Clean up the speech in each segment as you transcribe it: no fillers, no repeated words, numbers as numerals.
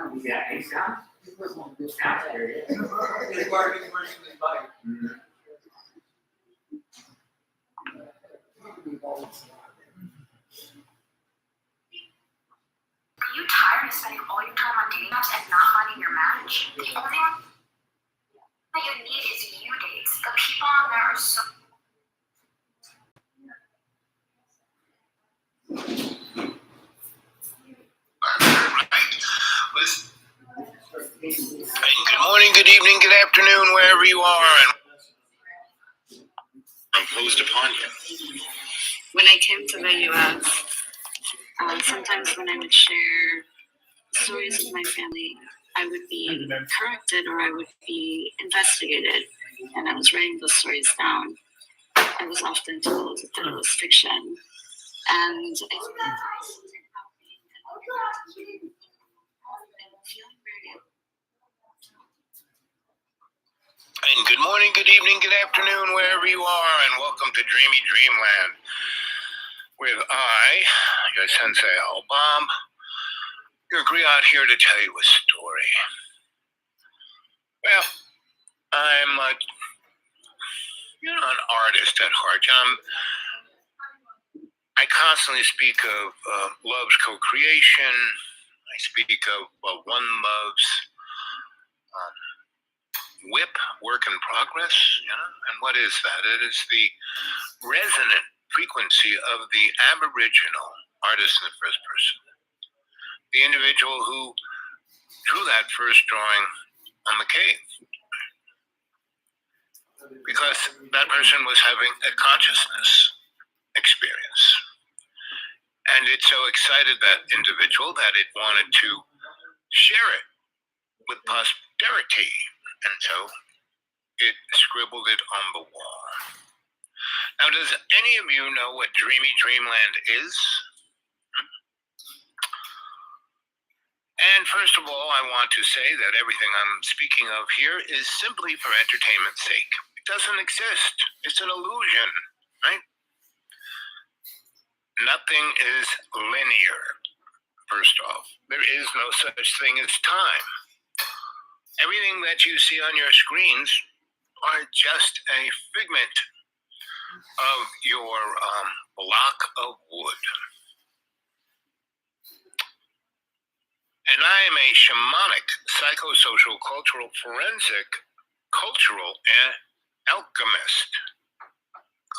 Are you tired of spending all your time on dating apps and not finding your match? The only one that you need is you dates. The people on there are so. Good morning, good evening, good afternoon, wherever you are, and imposed upon you. When I came to the U.S., sometimes when I would share stories with my family, I would be corrected or I would be investigated, and I was writing those stories down. I was often told that it was fiction, and I think that something about being and feeling very. And good morning, good evening, good afternoon, wherever you are, and welcome to Dreamy Dreamland with I, your sensei Bob, your griot here to tell you a story. Well, I'm an artist at heart. I constantly speak of love's co-creation. I speak of one love's WIP, work in progress, and what is that? It is the resonant frequency of the Aboriginal artist in the first person. The individual who drew that first drawing on the cave. Because that person was having a consciousness experience. And it so excited that individual that it wanted to share it with posterity. And so it scribbled it on the wall. Now, does any of you know what Dreamy Dreamland is? And first of all, I want to say that everything I'm speaking of here is simply for entertainment's sake. It doesn't exist. It's an illusion, right? Nothing is linear, first off. There is no such thing as time. Everything that you see on your screens are just a figment of your block of wood. And I am a shamanic, psychosocial, cultural, forensic, cultural alchemist,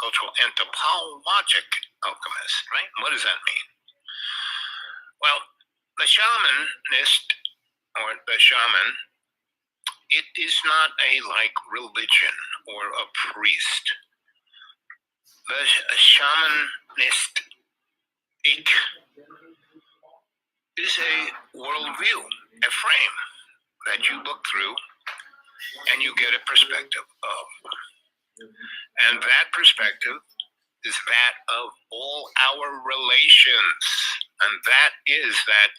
cultural anthropologic alchemist, right? What does that mean? Well, the shamanist, or the shaman, it is not a religion or a priest. The shamanist is a worldview, a frame that you look through and you get a perspective of. And that perspective is that of all our relations. And that is that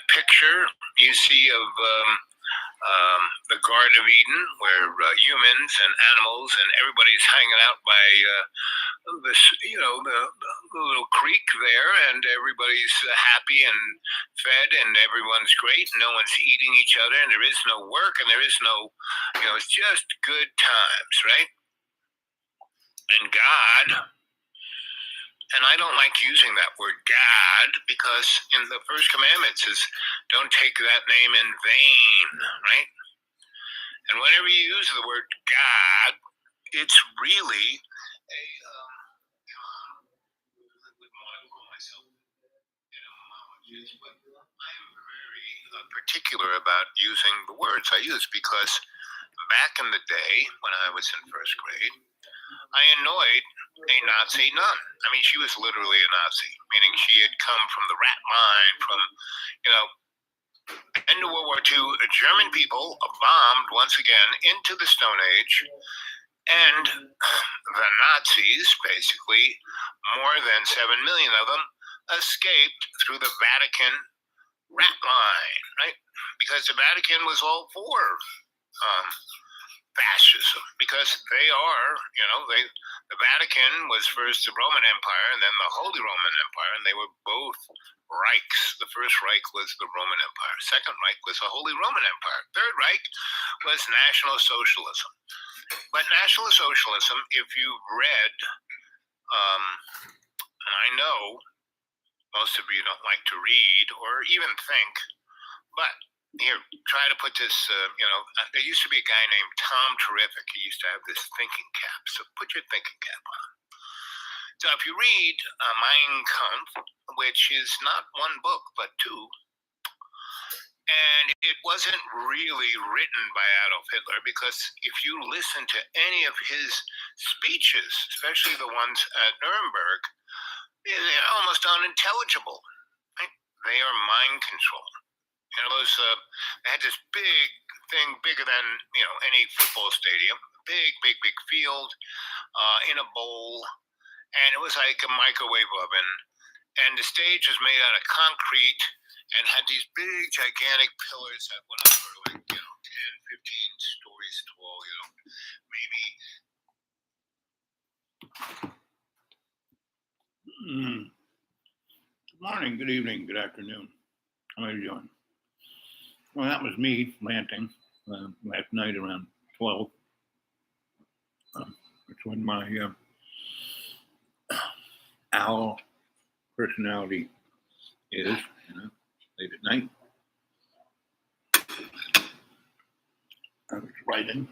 picture you see of the Garden of Eden, where humans and animals and everybody's hanging out by the little creek there, and everybody's happy and fed, and everyone's great. No one's eating each other, and there is no work, and there is no, it's just good times, right? And God, and I don't like using that word God, because in the first commandment it says, don't take that name in vain, right? And whenever you use the word God, it's really a, I wouldn't want to call myself an homologist, but I am very particular about using the words I use, because back in the day when I was in first grade, I annoyed a Nazi nun. I mean, she was literally a Nazi, meaning she had come from the rat mine, from, end of World War II. German people bombed once again into the Stone Age, and the Nazis, basically, more than 7 million of them, escaped through the Vatican rat line, right? Because the Vatican was all for fascism, because they are, the Vatican was first the Roman Empire and then the Holy Roman Empire, and they were both Reichs. The First Reich was the Roman Empire. Second Reich was the Holy Roman Empire. Third Reich was National Socialism. But National Socialism, if you've read, and I know most of you don't like to read or even think, but here, try to put this, there used to be a guy named Tom Terrific. He used to have this thinking cap. So put your thinking cap on. So if you read Mein Kampf, which is not one book, but two, and it wasn't really written by Adolf Hitler, because if you listen to any of his speeches, especially the ones at Nuremberg, they're almost unintelligible. Right? They are mind control. They had this big thing, bigger than any football stadium, big field in a bowl, and it was like a microwave oven, and the stage was made out of concrete and had these big gigantic pillars that went up for like 10, 15 stories tall, maybe. Good morning, good evening, good afternoon. How are you doing? Well, that was me ranting last night around 12. That's when my owl personality is, late at night. I was writing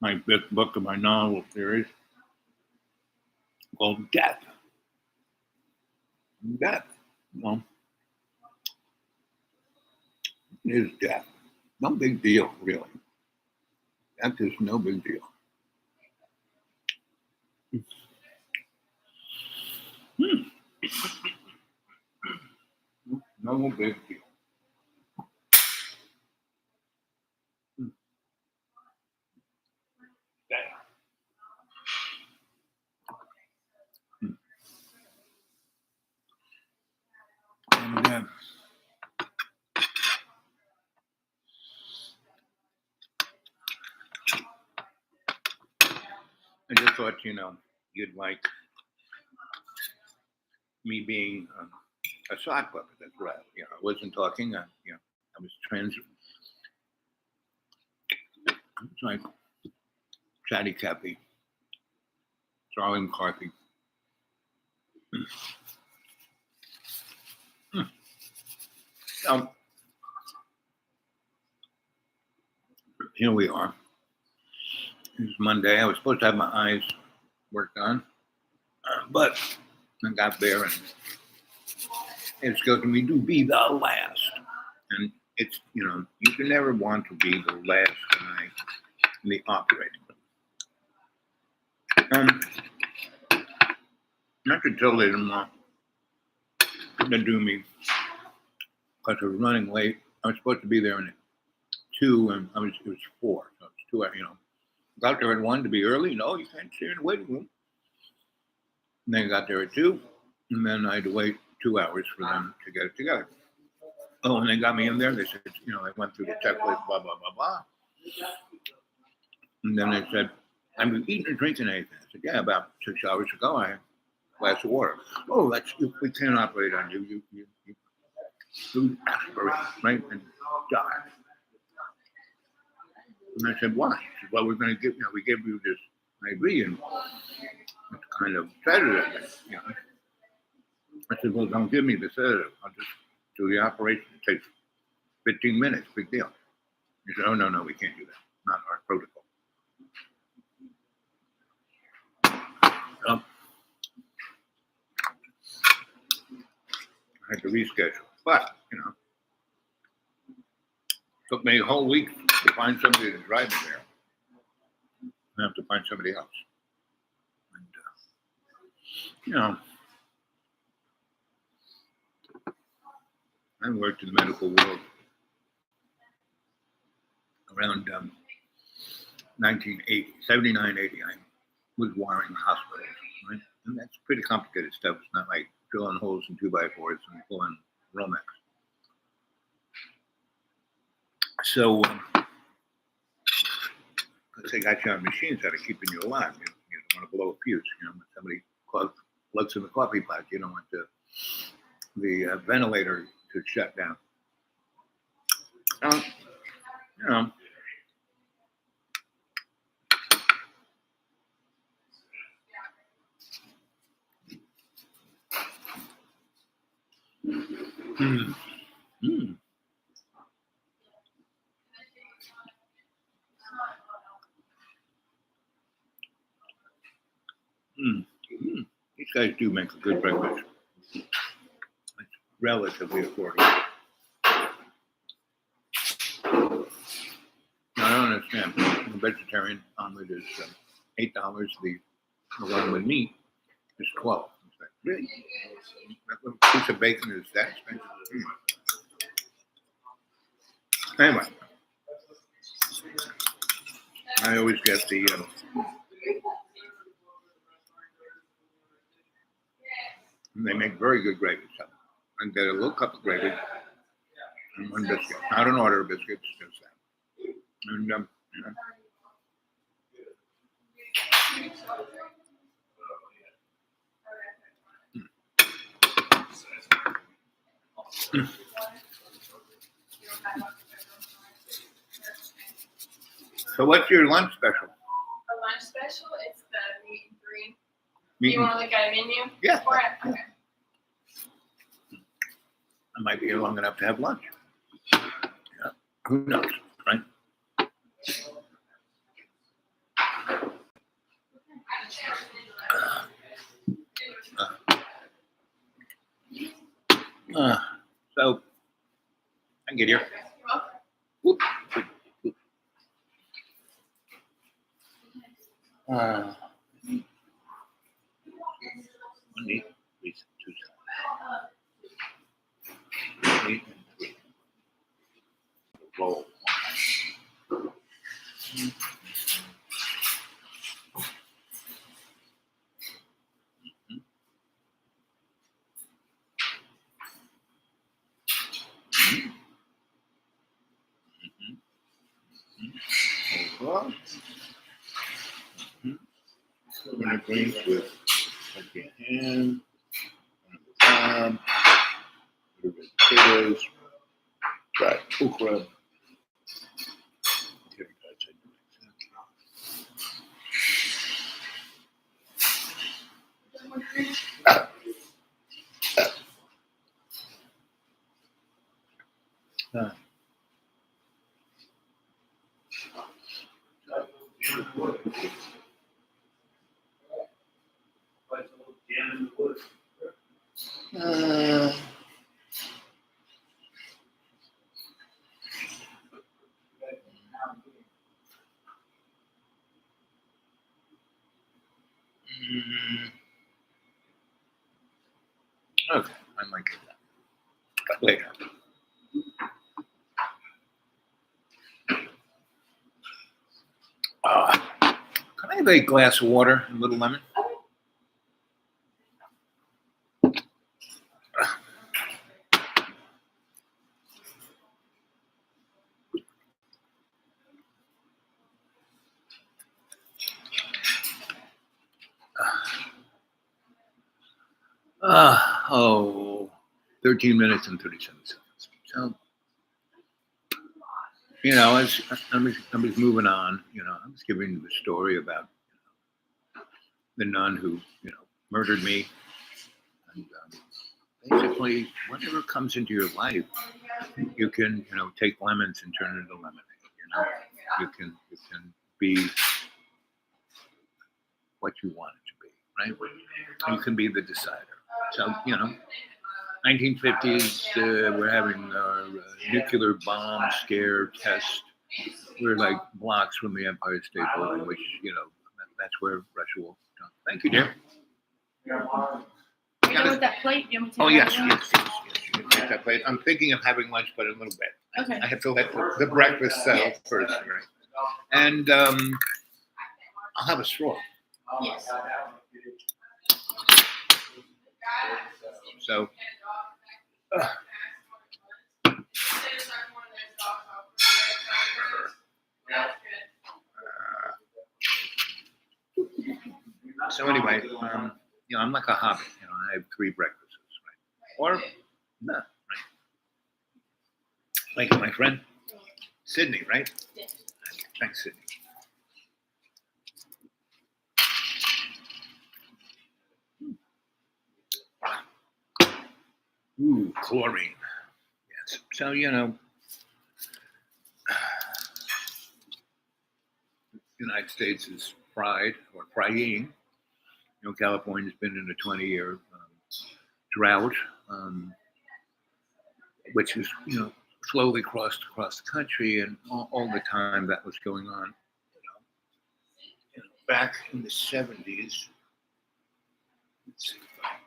my fifth book of my novel series called Death. Death. Well, is death. No big deal, really. Death is no big deal. No big deal. And I just thought, you'd like me being a sock puppet. That's right. I wasn't talking. I was it's like Chatty Cathy, Charlie McCarthy. Here we are. It's Monday. I was supposed to have my eyes worked on, but I got there and it's going to be the last. And it's, you can never want to be the last guy in the operating room. I could tell they didn't want to do me because I was running late. I was supposed to be there in 2 and it was 4. So it's 2 hours, Got there at 1 to be early. No, you can't stay in the waiting room. And then I got there at 2, and then I had to wait 2 hours for them to get it together. Oh, and they got me in there. They said, I went through the checklist, blah, blah, blah, blah. And then they said, have you eaten or drinking anything? I said, yeah, about 6 hours ago, I had a glass of water. Oh, we can't operate on you. You aspirate, right, and die. And I said, why? She said, well, we're going to give, we give you this IV and it's kind of sedative, I said, well, don't give me the sedative. I'll just do the operation. It takes 15 minutes, big deal. He said, oh, no, we can't do that. Not our protocol. So, I had to reschedule. But, took me a whole week to find somebody to drive me there. I have to find somebody else. And, I worked in the medical world around 1980, 79, 80. I was wiring hospitals, right? And that's pretty complicated stuff. It's not like drilling holes in 2x4s and pulling Romex. So they got you on machines that are keeping you alive. You don't want to blow a fuse. When somebody plugs in the coffee pot, you don't want the ventilator to shut down. You know. Mm. Mm. Mm. Mm. These guys do make a good breakfast. It's relatively affordable. I don't understand. The vegetarian omelet is $8. The one with meat is $12. It's like, really? That little piece of bacon is that expensive? Anyway, I always get the they make very good gravy. So I get a little cup of gravy and one biscuit. I don't order a biscuit, it's just that. And so what's your lunch special? A lunch special? It's the meat and green. Meat You and- want to look at a menu? Yeah. For it? Okay. I might be here long enough to have lunch. Yeah. Who knows, right? So I can get here. Whoop. One meat, please, two salads. Meat and three. Roll. Well, we're going to greens with turkey ham, potatoes, fried okra. Okay, I might get that. But later. Can I have a glass of water and a little lemon? Oh, 13 minutes and 37 seconds. So, as I was moving on, I was giving the story about the nun who, murdered me. And basically, whatever comes into your life, you can, take lemons and turn it into lemonade. You can be what you want it to be, right? You can be the decider. So, 1950s, we're having our nuclear bomb scare test. We're like blocks from the Empire State Building, which, that's where Russia will. Thank you, dear. Are you done with that plate? Do you want me to Oh, take yes, that one? yes. You can take that plate. I'm thinking of having lunch, but in a little bit. Okay. I have to let the breakfast settle first, right? And I'll have a straw. Yes. So, So anyway, I'm like a hobbit. I have 3 breakfasts, right? Or no, right? Like my friend Sydney, right? Thanks, Sydney. Ooh, chlorine. Yes. So the United States is fried or frying. California's been in a 20-year drought, which is slowly crossed across the country, and all the time that was going on. Back in the 70s. Let's see if I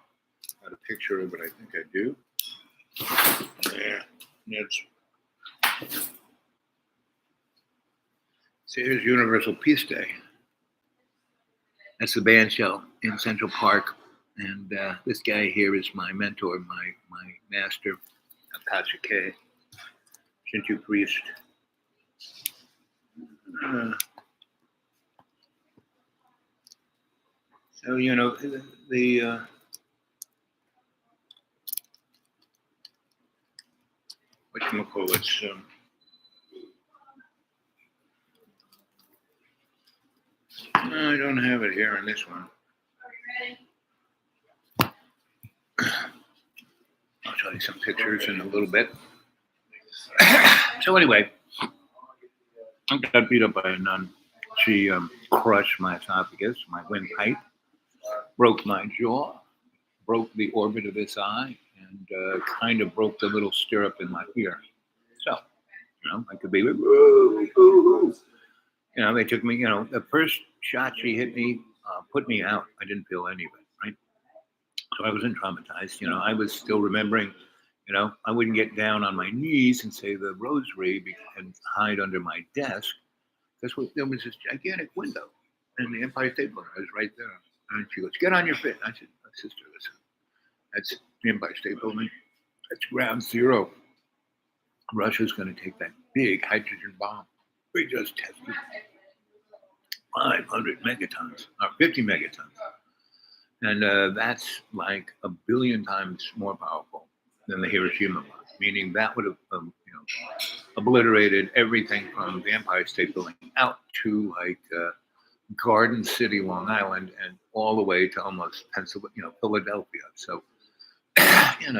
got a picture of it. I think I do. Yeah, so here's Universal Peace Day. That's the band shell in Central Park, and this guy here is my mentor, my master, Patrick K, Shinto priest. So the whatchamacallits. I don't have it here in this one. I'll show you some pictures in a little bit. So anyway, I got beat up by a nun. She crushed my esophagus, my windpipe, broke my jaw, broke the orbit of this eye, and kind of broke the little stirrup in my ear. So, I could be like, woo, woo, woo. They took me, the first shot she hit me, put me out. I didn't feel any of it, right? So I wasn't traumatized. I was still remembering, I wouldn't get down on my knees and say the rosary and hide under my desk. There was this gigantic window in the Empire State Building. I was right there. And she goes, get on your feet. I said, sister, listen, that's the Empire State Building. That's ground zero. Russia's going to take that big hydrogen bomb. We just tested 500 megatons, or 50 megatons. And that's like 1 billion times more powerful than the Hiroshima bomb, meaning that would have obliterated everything from the Empire State Building out to Garden City, Long Island, and all the way to almost Pennsylvania, Philadelphia. So, it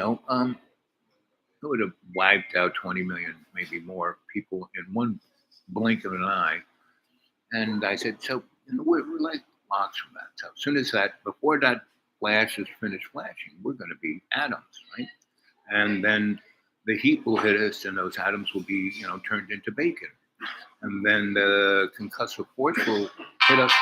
would have wiped out 20 million, maybe more people in one blink of an eye. And I said, so we're like blocks from that. So as soon as before that flash is finished flashing, we're going to be atoms, right? And then the heat will hit us, and those atoms will be, turned into bacon. And then the concussive force will hit us.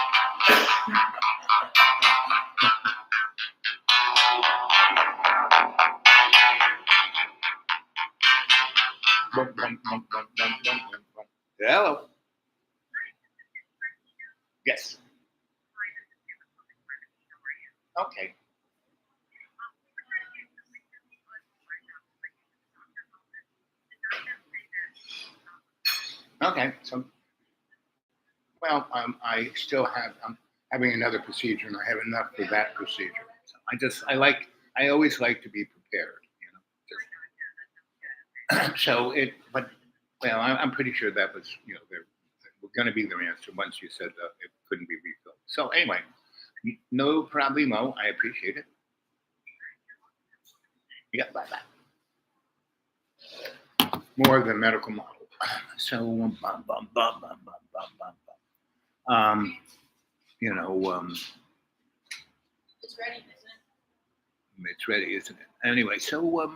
Hello. Yes. Okay. Okay. So, well, I still I'm having another procedure, and I have enough for that procedure. So I always like to be prepared, So I'm pretty sure that was, we're going to be their answer once you said it couldn't be refilled. So anyway, no problemo. I appreciate it. Yeah, bye-bye. More of the medical model. So, It's ready, isn't it? it's ready, isn't it? Anyway, so,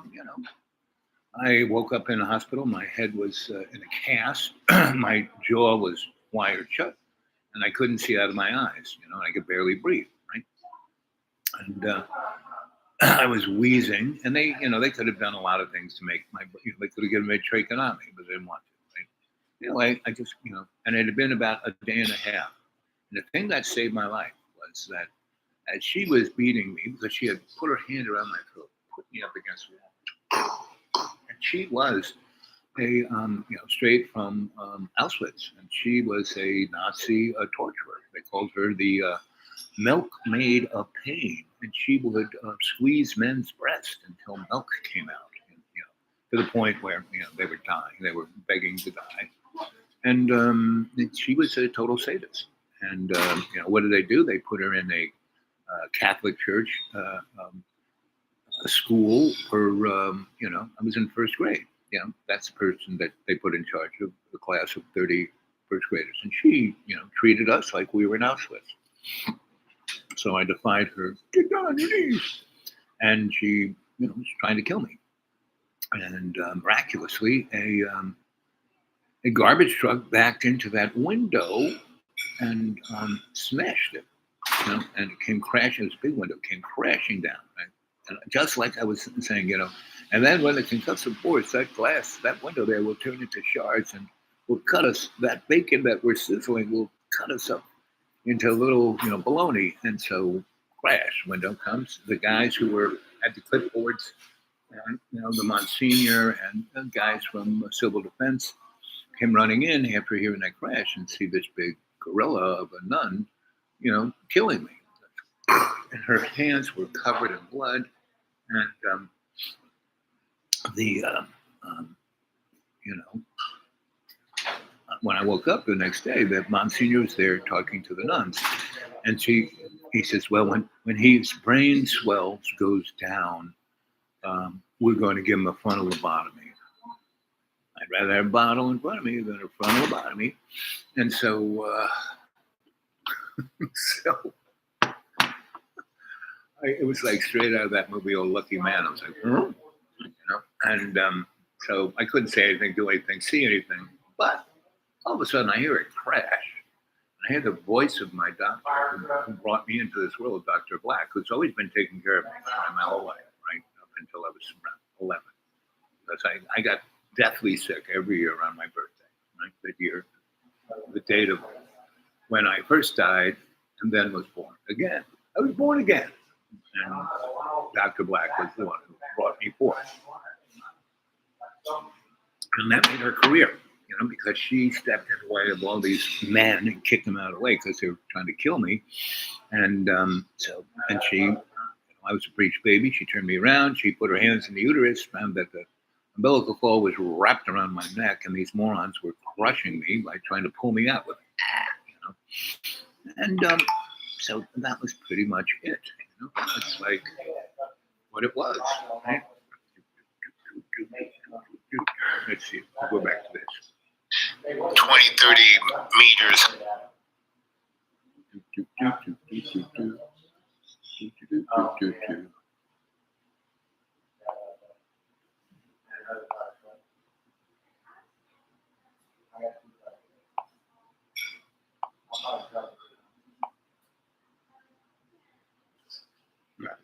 I woke up in the hospital. My head was in a cast. My jaw was wired shut, and I couldn't see out of my eyes. I could barely breathe, right? And I was wheezing, and they could have done a lot of things to make they could have given me a tracheotomy, but they didn't want to. Right? I just, and it had been about a day and a half. And the thing that saved my life was that as she was beating me, because she had put her hand around my throat, put me up against the wall. And she was straight from Auschwitz, and she was a Nazi torturer. They called her the milkmaid of pain, and she would squeeze men's breasts until milk came out. And, to the point where they were dying, they were begging to die, and she was a total sadist. And what did they do? They put her in a Catholic church a school for I was in first grade. That's the person that they put in charge of the class of 30 first graders, and she treated us like we were in Auschwitz. So I defied her, get down on your knees, and she was trying to kill me. And miraculously, a garbage truck backed into that window and smashed it. And it came crashing. This big window came crashing down, right? And just like I was saying, And then when the concussive force, that window there will turn into shards and will cut us. That bacon that we're sizzling will cut us up into little, bologna. And so, crash. Window comes. The guys who had the clipboards, the Monsignor and guys from Civil Defense came running in after hearing that crash and see this big gorilla of a nun, killing me. And her hands were covered in blood. And when I woke up the next day, the Monsignor was there talking to the nuns. And he says, well, when his brain swells, goes down, we're going to give him a frontal lobotomy. I'd rather have a bottle in front of me than a frontal lobotomy. And so, it was like straight out of that movie, Old Lucky Man. I was like, And so I couldn't say anything, do anything, see anything. But all of a sudden I hear it crash. I hear the voice of my doctor who brought me into this world, Dr. Black, who's always been taking care of me my whole life, right? Up until I was around 11. Because I got deathly sick every year around my birthday, right? That year, the date of when I first died and then was born again. I was born again. And Dr. Black was the one who brought me forth. And that made her career, because she stepped in the way of all these men and kicked them out of the way because they were trying to kill me. And I was a breech baby. She turned me around. She put her hands in the uterus, found that the umbilical cord was wrapped around my neck, and these morons were crushing me by trying to pull me out with it. And so that was pretty much it. It's like what it was. Right? Let's see. We'll go back to this. 20, 30 meters.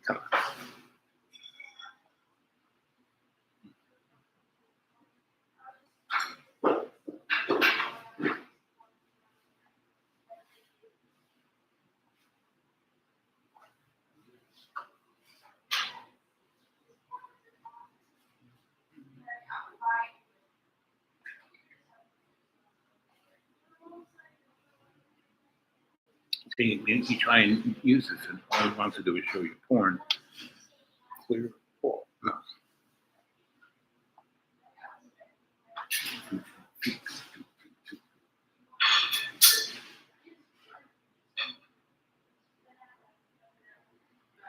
Come on. See, you try and use this, and all it wants to do is show you porn. Clear full. No.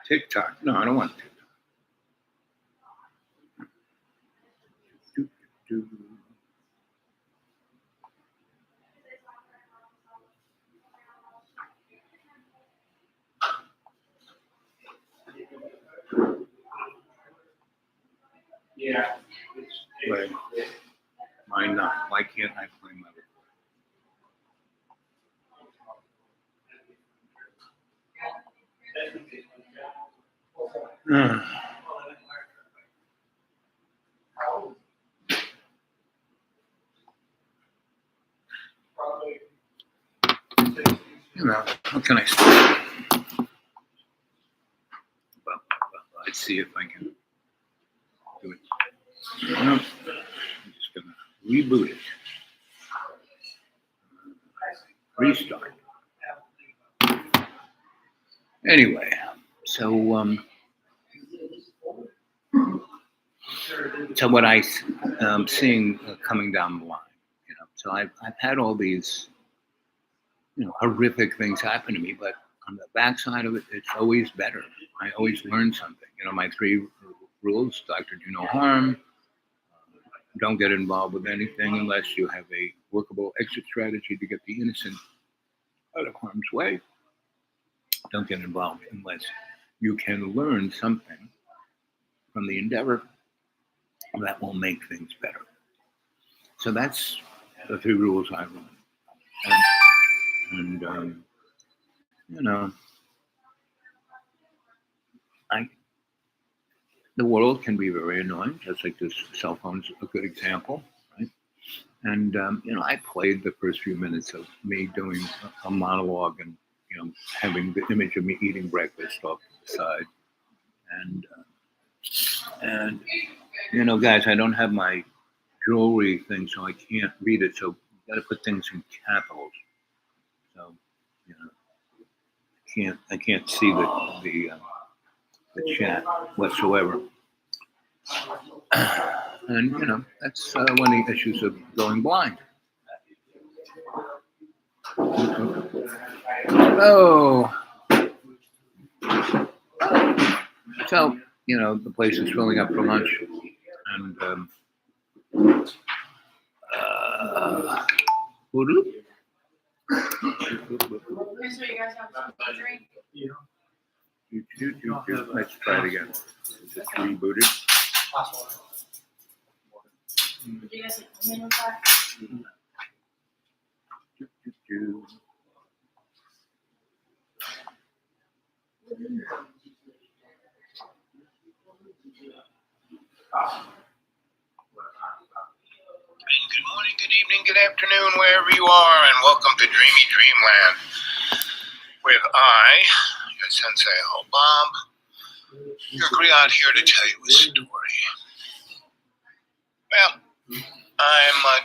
TikTok. No, I don't want TikTok. Yeah. Wait. Mine not. Why can't I play my how can I say? Well, let's see if I can do it. I'm just going to reboot it. Restart. Anyway, so so what I'm seeing coming down the line, so I've had all these, horrific things happen to me, but on the backside of it, it's always better. I always learn something. My 3 rules: doctor, do no harm. Don't get involved with anything unless you have a workable exit strategy to get the innocent out of harm's way. Don't get involved unless you can learn something from the endeavor that will make things better. So that's the 3 rules I learned. And the world can be very annoying, just like this cell phone's a good example, right? And I played the first few minutes of me doing a monologue and having the image of me eating breakfast off to the side, and guys, I don't have my jewelry thing, so I can't read it. So you got to put things in capitals. So I can't see the chat whatsoever. And that's one of the issues of going blind. Oh, so the place is filling up for lunch, and whoop. Here's what you guys have to drink. Let's try it again. Just rebooted. Did you guys come in with that? Good morning, good evening, good afternoon, wherever you are, and welcome to Dreamy Dreamland with your sensei, Bob, your griot here to tell you a story. Well, I'm an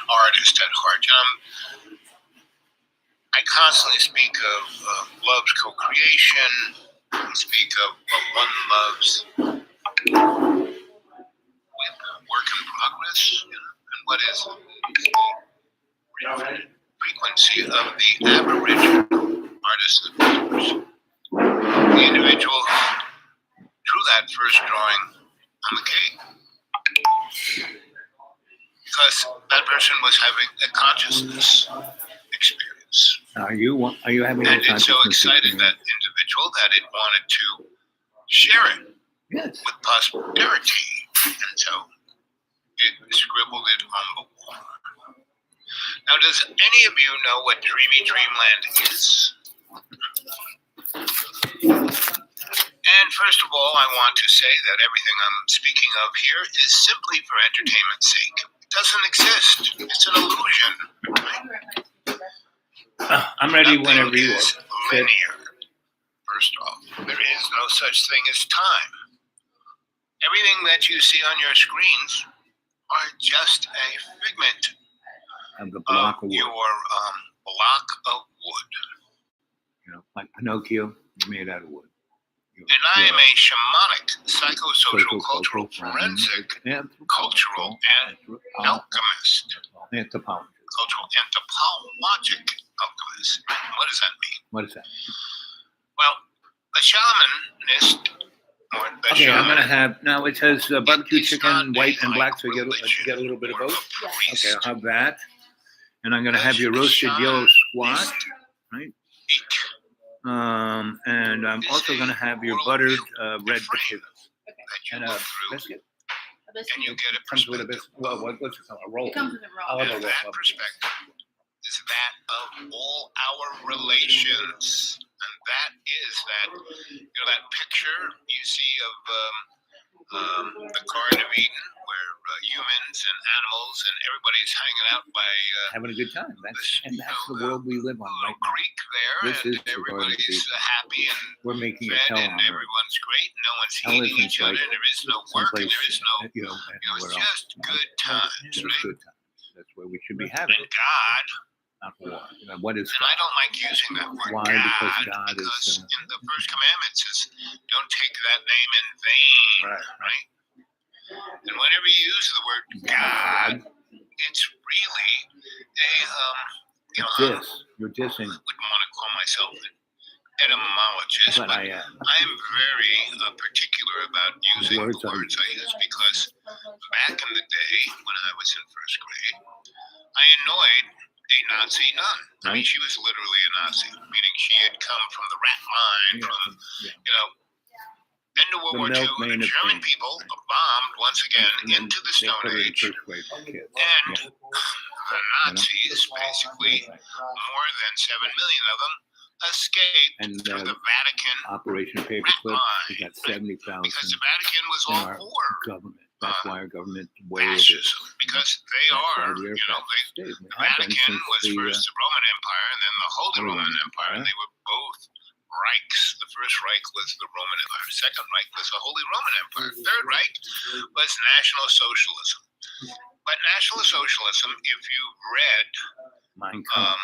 artist at heart. I constantly speak of love's co-creation, speak of what one loves with work in progress, and what is the frequency of the Aboriginal artist and builders. The individual who drew that first drawing on the cave. Because that person was having a consciousness experience. Are you having and a it so consciousness excited experience? that individual that it wanted to share it Yes. with posterity. And so it scribbled it on the wall. Now, does any of you know what Dreamy Dreamland is? And first of all, I want to say that everything I'm speaking of here is simply for entertainment's sake. It doesn't exist. It's an illusion. I'm ready Nothing whenever you is are. linear. First off, there is no such thing as time. Everything that you see on your screens are just a figment Of the block of wood. your block of wood. Like Pinocchio, you're made out of wood. And I am a shamanic, psychosocial, cultural, forensic, cultural, and alchemist. Anthropologist. Cultural anthropologic alchemist. What does that mean? What is that? Well, the shamanist, or the Okay, I'm shaman, gonna have now. It says barbecue It's chicken, not white a and black, so you religion get a little bit of or both. a priest. Okay, I'll have that, and I'm gonna have your roasted yellow squash, right? Eat. And I'm also gonna have your buttered red potatoes That you and go a through, biscuit. and you get a Comes with a perspective. biscuit. Well, what's it called? A roll. It comes with a I'll roll. have a And roll. that perspective is that of all our relations. And that is that picture you see of the Garden of Eden, where humans and animals and everybody's hanging out by Having a good time. That's the world we live on a right little now. creek there, This is and the Garden of everybody's Eden. happy and We're making a fed, hell and on earth. everyone's great. No one's Hell eating isn't each other, like and there is no work, and someplace, there is no, anywhere it's else. just good times, It's right? good times. That's where we should be having And it. God not war. You know, what is And I don't like using that word Why? God, Because God is, because in the first commandment says, don't take that name in vain, right? And whenever you use the word God, it's really a, I You're dissing, wouldn't want to call myself an etymologist, but but I am. I am very particular about using the Words words I I use because back in the day when I was in first grade, I annoyed a Nazi nun. I mean, she was literally a Nazi, meaning she had come from the rat line, from, end of World The War II, milkmaid the of German Kings, people bombed once again into the They Stone put it in Age, first grade for kids. and the Nazis, basically, more than 7 million of them, escaped And through the Vatican Operation rat Paperclip, line, we got right? 70,000 because the Vatican was in all our for government. That's why our government way it is. fascism, because they That's why are, we are you know, fascist state. We the have been Vatican since was the first the Roman Empire and then the Holy Holy Roman Roman Empire, and Empire. they were both Reichs. The first Reich was the Roman Empire. Second Reich was the Holy Roman Empire. Third Reich was National Socialism. But National Socialism, if you've read, Mein Kampf.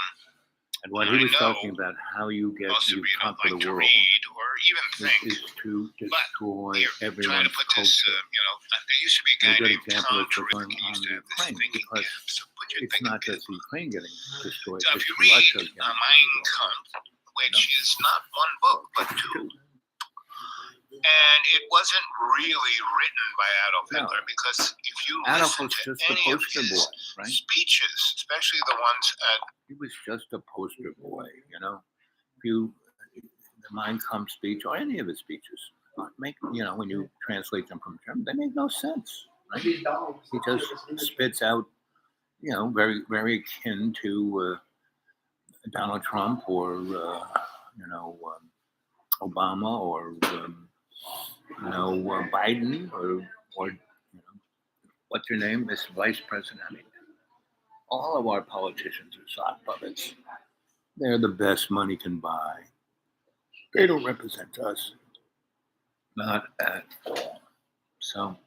And what he I was know talking about, how you get most you of you don't conquer like the to world, read or even think. is to destroy You're trying everyone's to put this, culture. there used to be a guy A good named example Tom is what's Turek. going He used on to in have this Ukraine, thinking because cap. So put your It's thinking not cap just Ukraine getting destroyed, So if it's you read Russia getting Mein destroyed. Kampf, which is not one book but two, and it wasn't really written by Adolf No. Hitler, because if you Adolf listen was to just a any of poster his boy, right? speeches, especially the ones at He was just a poster boy, you know. If you, the Mein Kampf speech or any of his speeches, make, you know, when you translate them from German, they make no sense, right? He just spits out, you know, very, very akin to Donald Trump or, Obama or, Biden or, what's your name, Miss Vice President. I mean, all of our politicians are sock puppets. They're the best money can buy. They don't represent us. Not at all. So,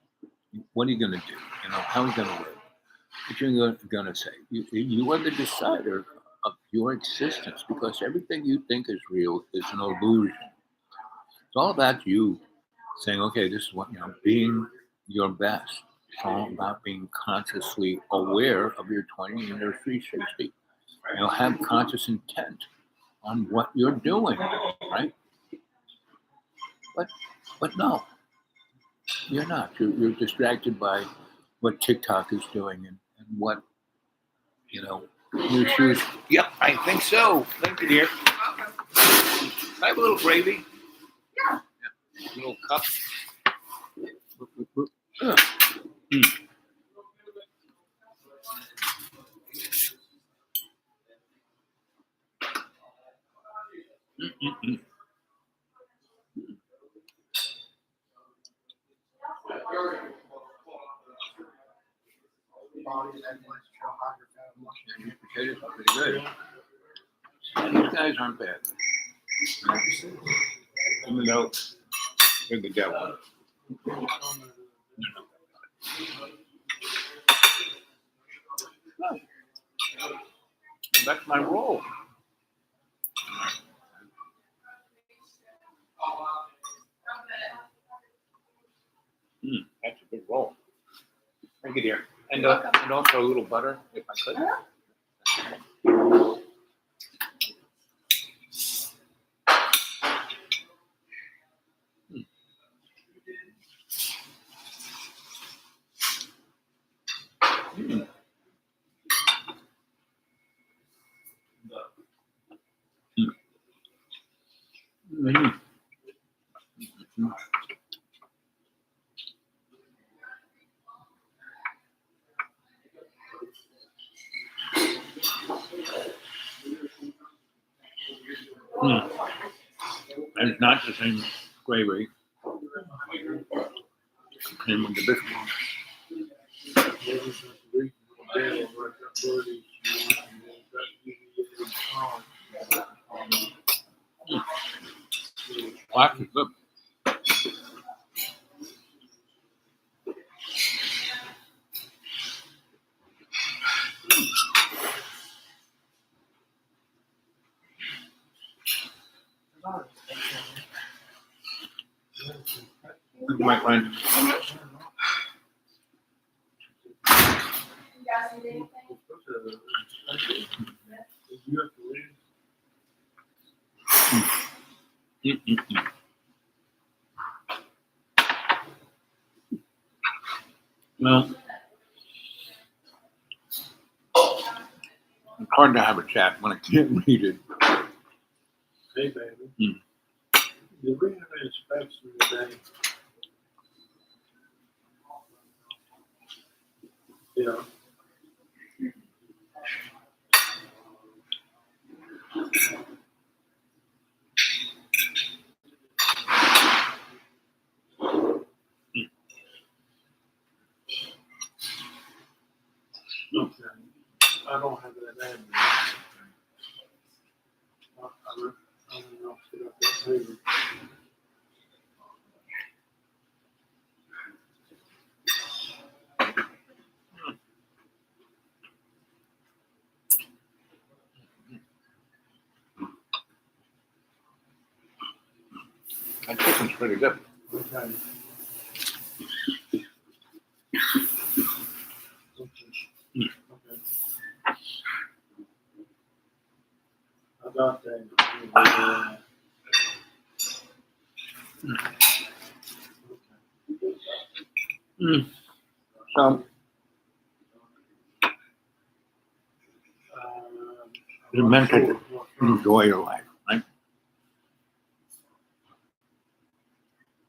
what are you going to do? You know, how are you going to live? What you're going to say? You are the decider of your existence, because everything you think is real is an illusion. It's all about you saying, okay, this is what, being your best. It's all about being consciously aware of your 20 and your 360. Have conscious intent on what you're doing, right? But no, you're not. You're distracted by what TikTok is doing and what, your shoes. Yep, I think so. Thank you, dear. Can I have a little gravy? Yeah. A little cup. Mm. Mm-mm-mm. Potatoes are pretty good. These guys aren't bad. Even though they're the devil. That's my roll. That's a good roll. Thank you, dear. And also a little butter, if I could. Mm. Mm. Mm. Mm. And it's not the same gravy. Came with the biscuit. Wow, that's good. my friend. Well, it's hard to have a chat when I can't read it. Hey, baby. Hmm. Did we have an inspection today? Yeah. Okay. I don't have that address. I don't know if it's up there. That chicken's pretty good. Okay. Okay. Okay. How about that? So, you're meant to enjoy your life, right?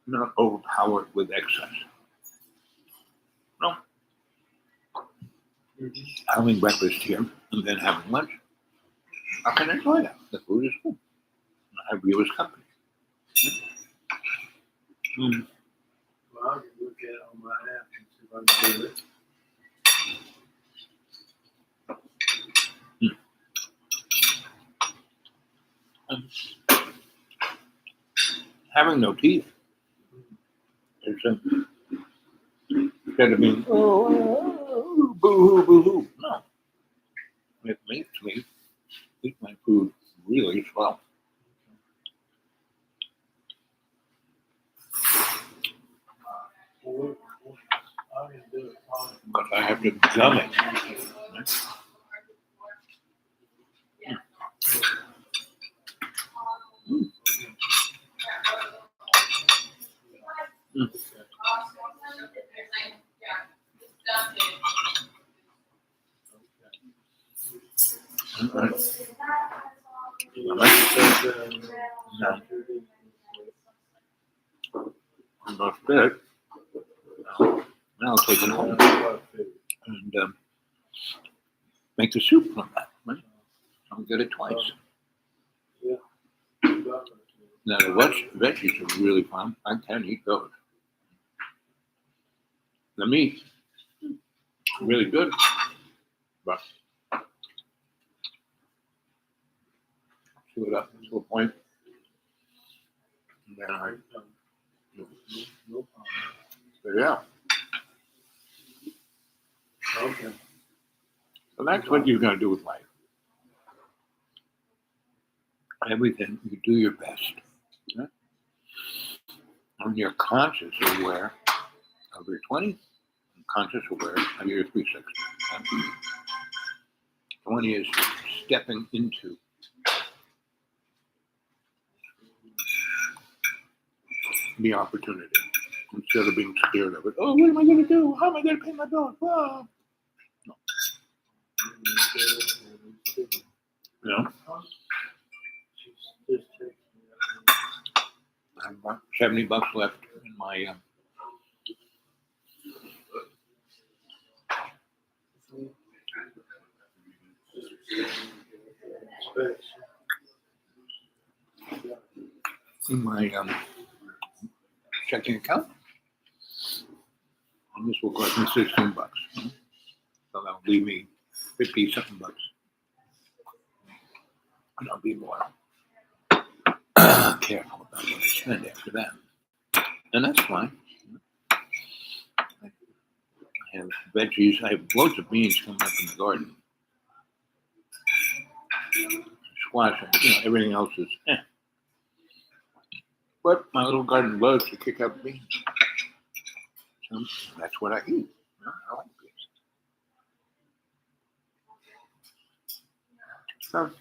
Not overpowered with excess. No. Having breakfast here and then having lunch, I can enjoy that. The food is good. I have you as company. Mm. Well, I can look at it on my app and see if I can do it. Having no teeth. It's instead of being, oh, boo-hoo, boo-hoo. No. It makes me eat my food really slow. Well, I can do it fine. Because I have to gum it. Like you said, No. That's good. Now I'll take it home and make the soup from that. Right? I'll get it twice. Now the veggies are really fun. I can eat those. The meat, really good, but chew it up to a point, and then I spit it out. Okay. So that's what you're going to do with life. Everything, you do your best. Right? And you're conscious aware of your 20, and conscious aware of your 360. Right? 20 is stepping into the opportunity instead of being scared of it. Oh, what am I going to do? How am I going to pay my bills? Wow. No. You know, I have about $70 left in my checking account. And this will cost me $16. So that'll leave me 50 something bucks. And I'll be more careful about what I spend after that. And that's fine. I have veggies. I have loads of beans coming up in the garden. Squash, and, everything else is But my little garden loves to kick up beans. That's what I eat. You know, I like beans. So,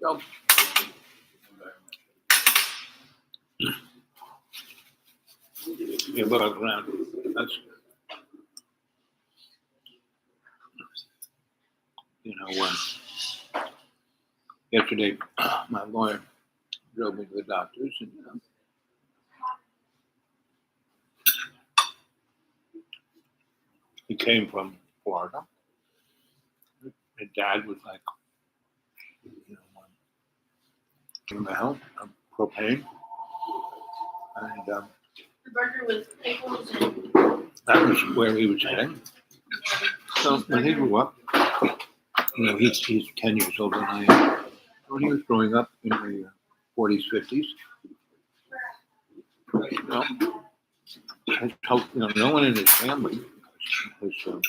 so you look around. That's, you know, yesterday my lawyer drove me to the doctor's, and he came from Florida. His dad was like, you know, in the help of propane, and The burger with pickles and. that was where he was heading. So when he grew up, you know, he's 10 years older than I am. When he was growing up in the 40s, 50s, you know, no one in his family, because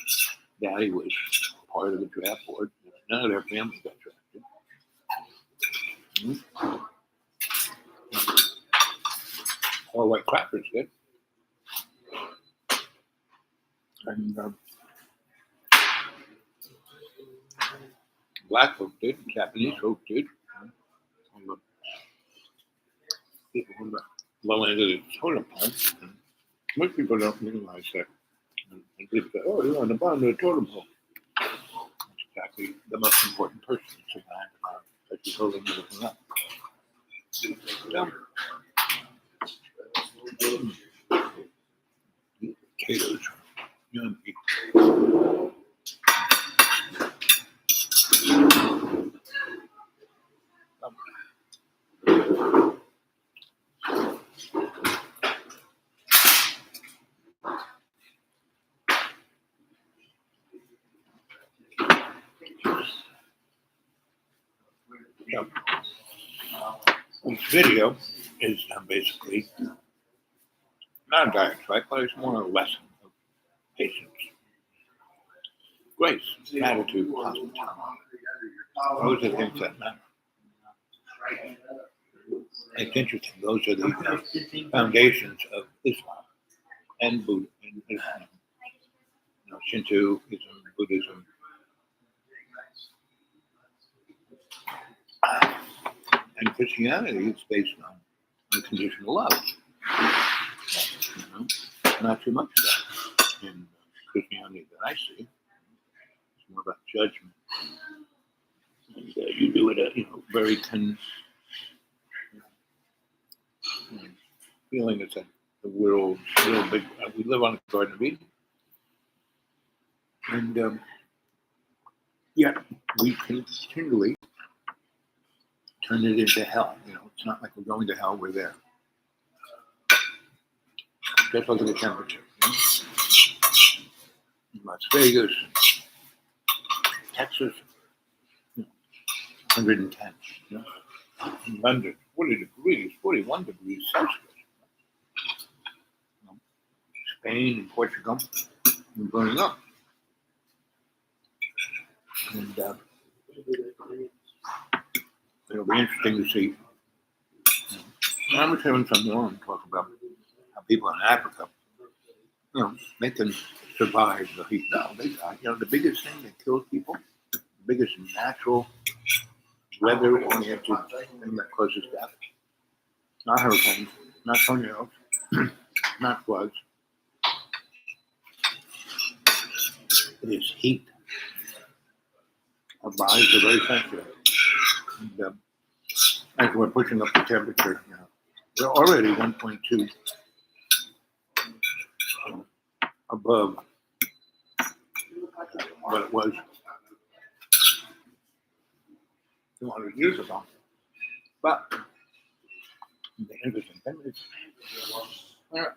daddy was part of the draft board. None of their family got drafted. All white crackers did. And black folk did, Japanese folk did. On the people on the low end of the totem pole. Most people don't realize that. And people say, oh, you're on the bottom of the totem pole. That's exactly the most important person. It's a guy that you're holding everything up. Potatoes. Yummy. This video is basically not a diet, right? But it's more a lesson of patience, grace, gratitude, hospitality. Those are things that matter. It's interesting. Those are the foundations of Islam and Buddha and Islam. You know, Shintoism, Buddhism. And Christianity is based on unconditional love. You know, not too much of that in Christianity that I see. It's more about judgment. And you do it, very feeling it's that the world's real big. We live on the Garden of Eden, and yet we continually turn it into hell. You know, it's not like we're going to hell; we're there. Just look at the temperature. You know? In Las Vegas, Texas, 110. You know? In London, 40 degrees, 41 degrees Celsius. You know? Spain and Portugal, we're burning up. And it'll be interesting to see. I was having some more talk about how people in Africa, they can survive the heat. No, they die. The biggest thing that kills people, the biggest natural weather-oriented thing that causes death, not hurricanes, not tornadoes, not floods, it is heat. Our bodies are very sensitive. And, as we're pushing up the temperature, we're already 1.2 above what it was 200 years ago. But the interesting thing is,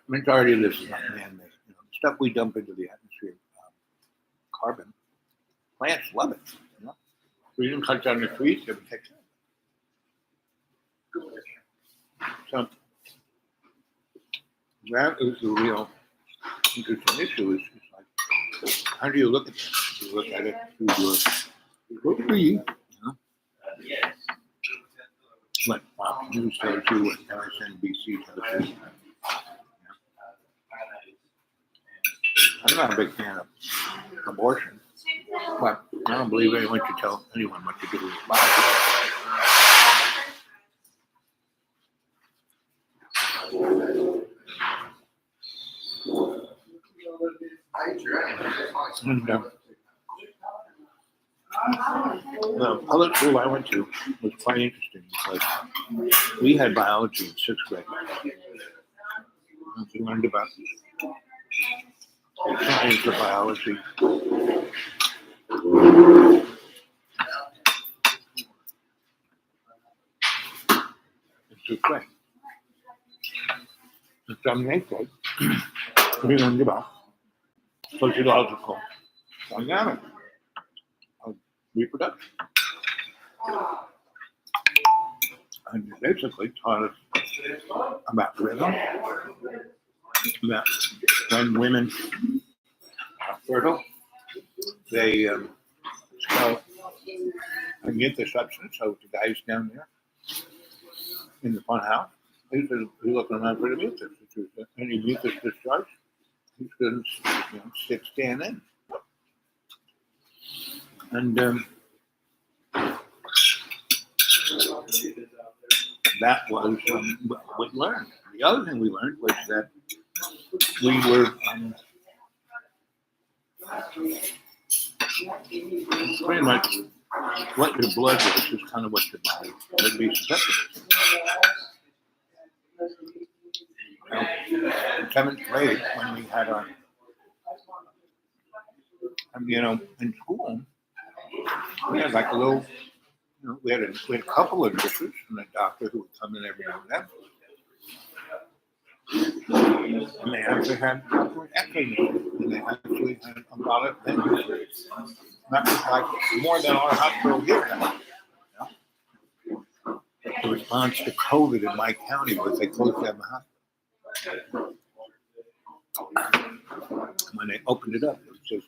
majority of this is not man-made. You know, the stuff we dump into the atmosphere, carbon, plants love it. You know, we didn't cut down the trees; they would take it. So that is the real interesting issue. Is like, how do you look at this? You look at it through your tree, you know, what Fox News tells you, what MSNBC tells you. I'm not a big fan of abortion, but I don't believe anyone should tell anyone what to do with their body. And, the public school I went to was quite interesting because we had biology in 6th grade. We learned about the science of biology. In 6th grade. In 7th and 8th grade, we learned about sociological dynamics of reproduction. And they basically taught us about rhythm, that when women are fertile, they smell and get the substance. So the guys down there in the fun house, he's looking around for the mucus. If there's any mucus discharge, he's going to stick stand in. And that was what we learned. The other thing we learned was that we were pretty much what your blood was is kind of what your body would be susceptible to. In 7th grade, when we had our, in school, we had like a little, we had a couple of nurses and a doctor who would come in every now and then. And they actually had X-ray machines, and they actually had a lot of things. Not just like more than our hospital here had. The response to COVID in my county was they closed down the hospital. When they opened it up, it was just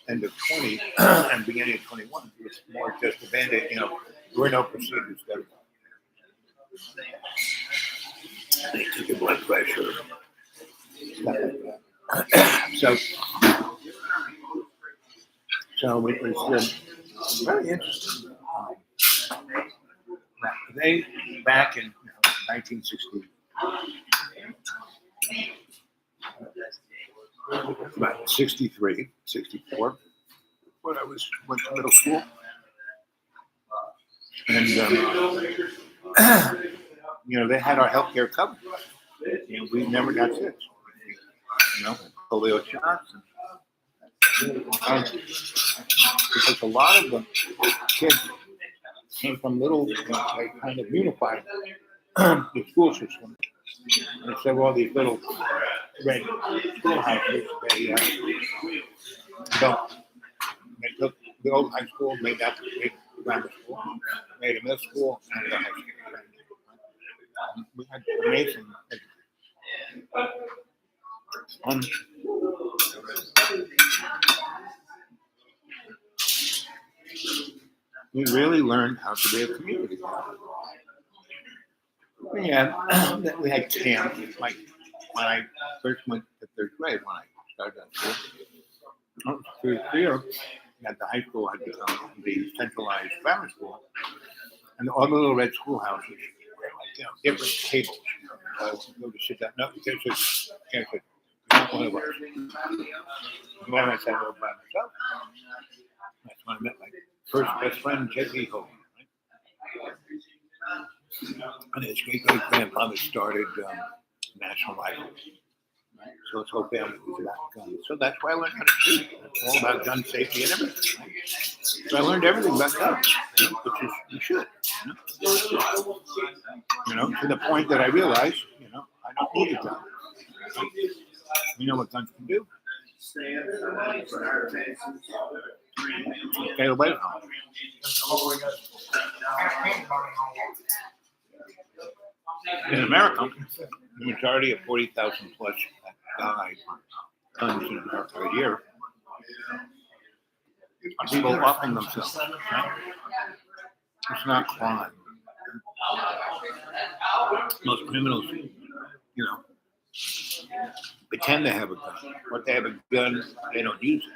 end of 20 and beginning of 21. It was more just a band-aid, there were no procedures there. They took your blood pressure, stuff like that. So it was very interesting. They, back in 1960, about 63, 64, when I went to middle school. And, they had our healthcare covered. We never got sick. Polio shots. Because a lot of the kids came from little, they kind of unified the school system. And so all these little red schoolhouses, they took the old high school, made that the big grammar school, made a middle school, and a high school. We had amazing we really learned how to be a community. We had camp, like when I first went to 3rd grade, when I started at school. Through here, at the high school, had become the centralized grammar school, and all the little red schoolhouses were like, different tables. Go to sit down. No, you can't sit. Not one of us. And then I sat over by myself. That's when I met my first best friend, Jesse Hogan. Right? And his great grandfather started National Rifle. So his whole family was about guns. So that's why I learned how to shoot. It's all about gun safety and everything. Right? So I learned everything about guns, which is you should. To the point that I realized, I don't need a gun. You know what guns can do? Stay away from them. In America, the majority of 40,000 plus die guns in America a year are people offing themselves. Right? It's not crime. Most criminals, pretend they have a gun. But they have a gun, they don't use it.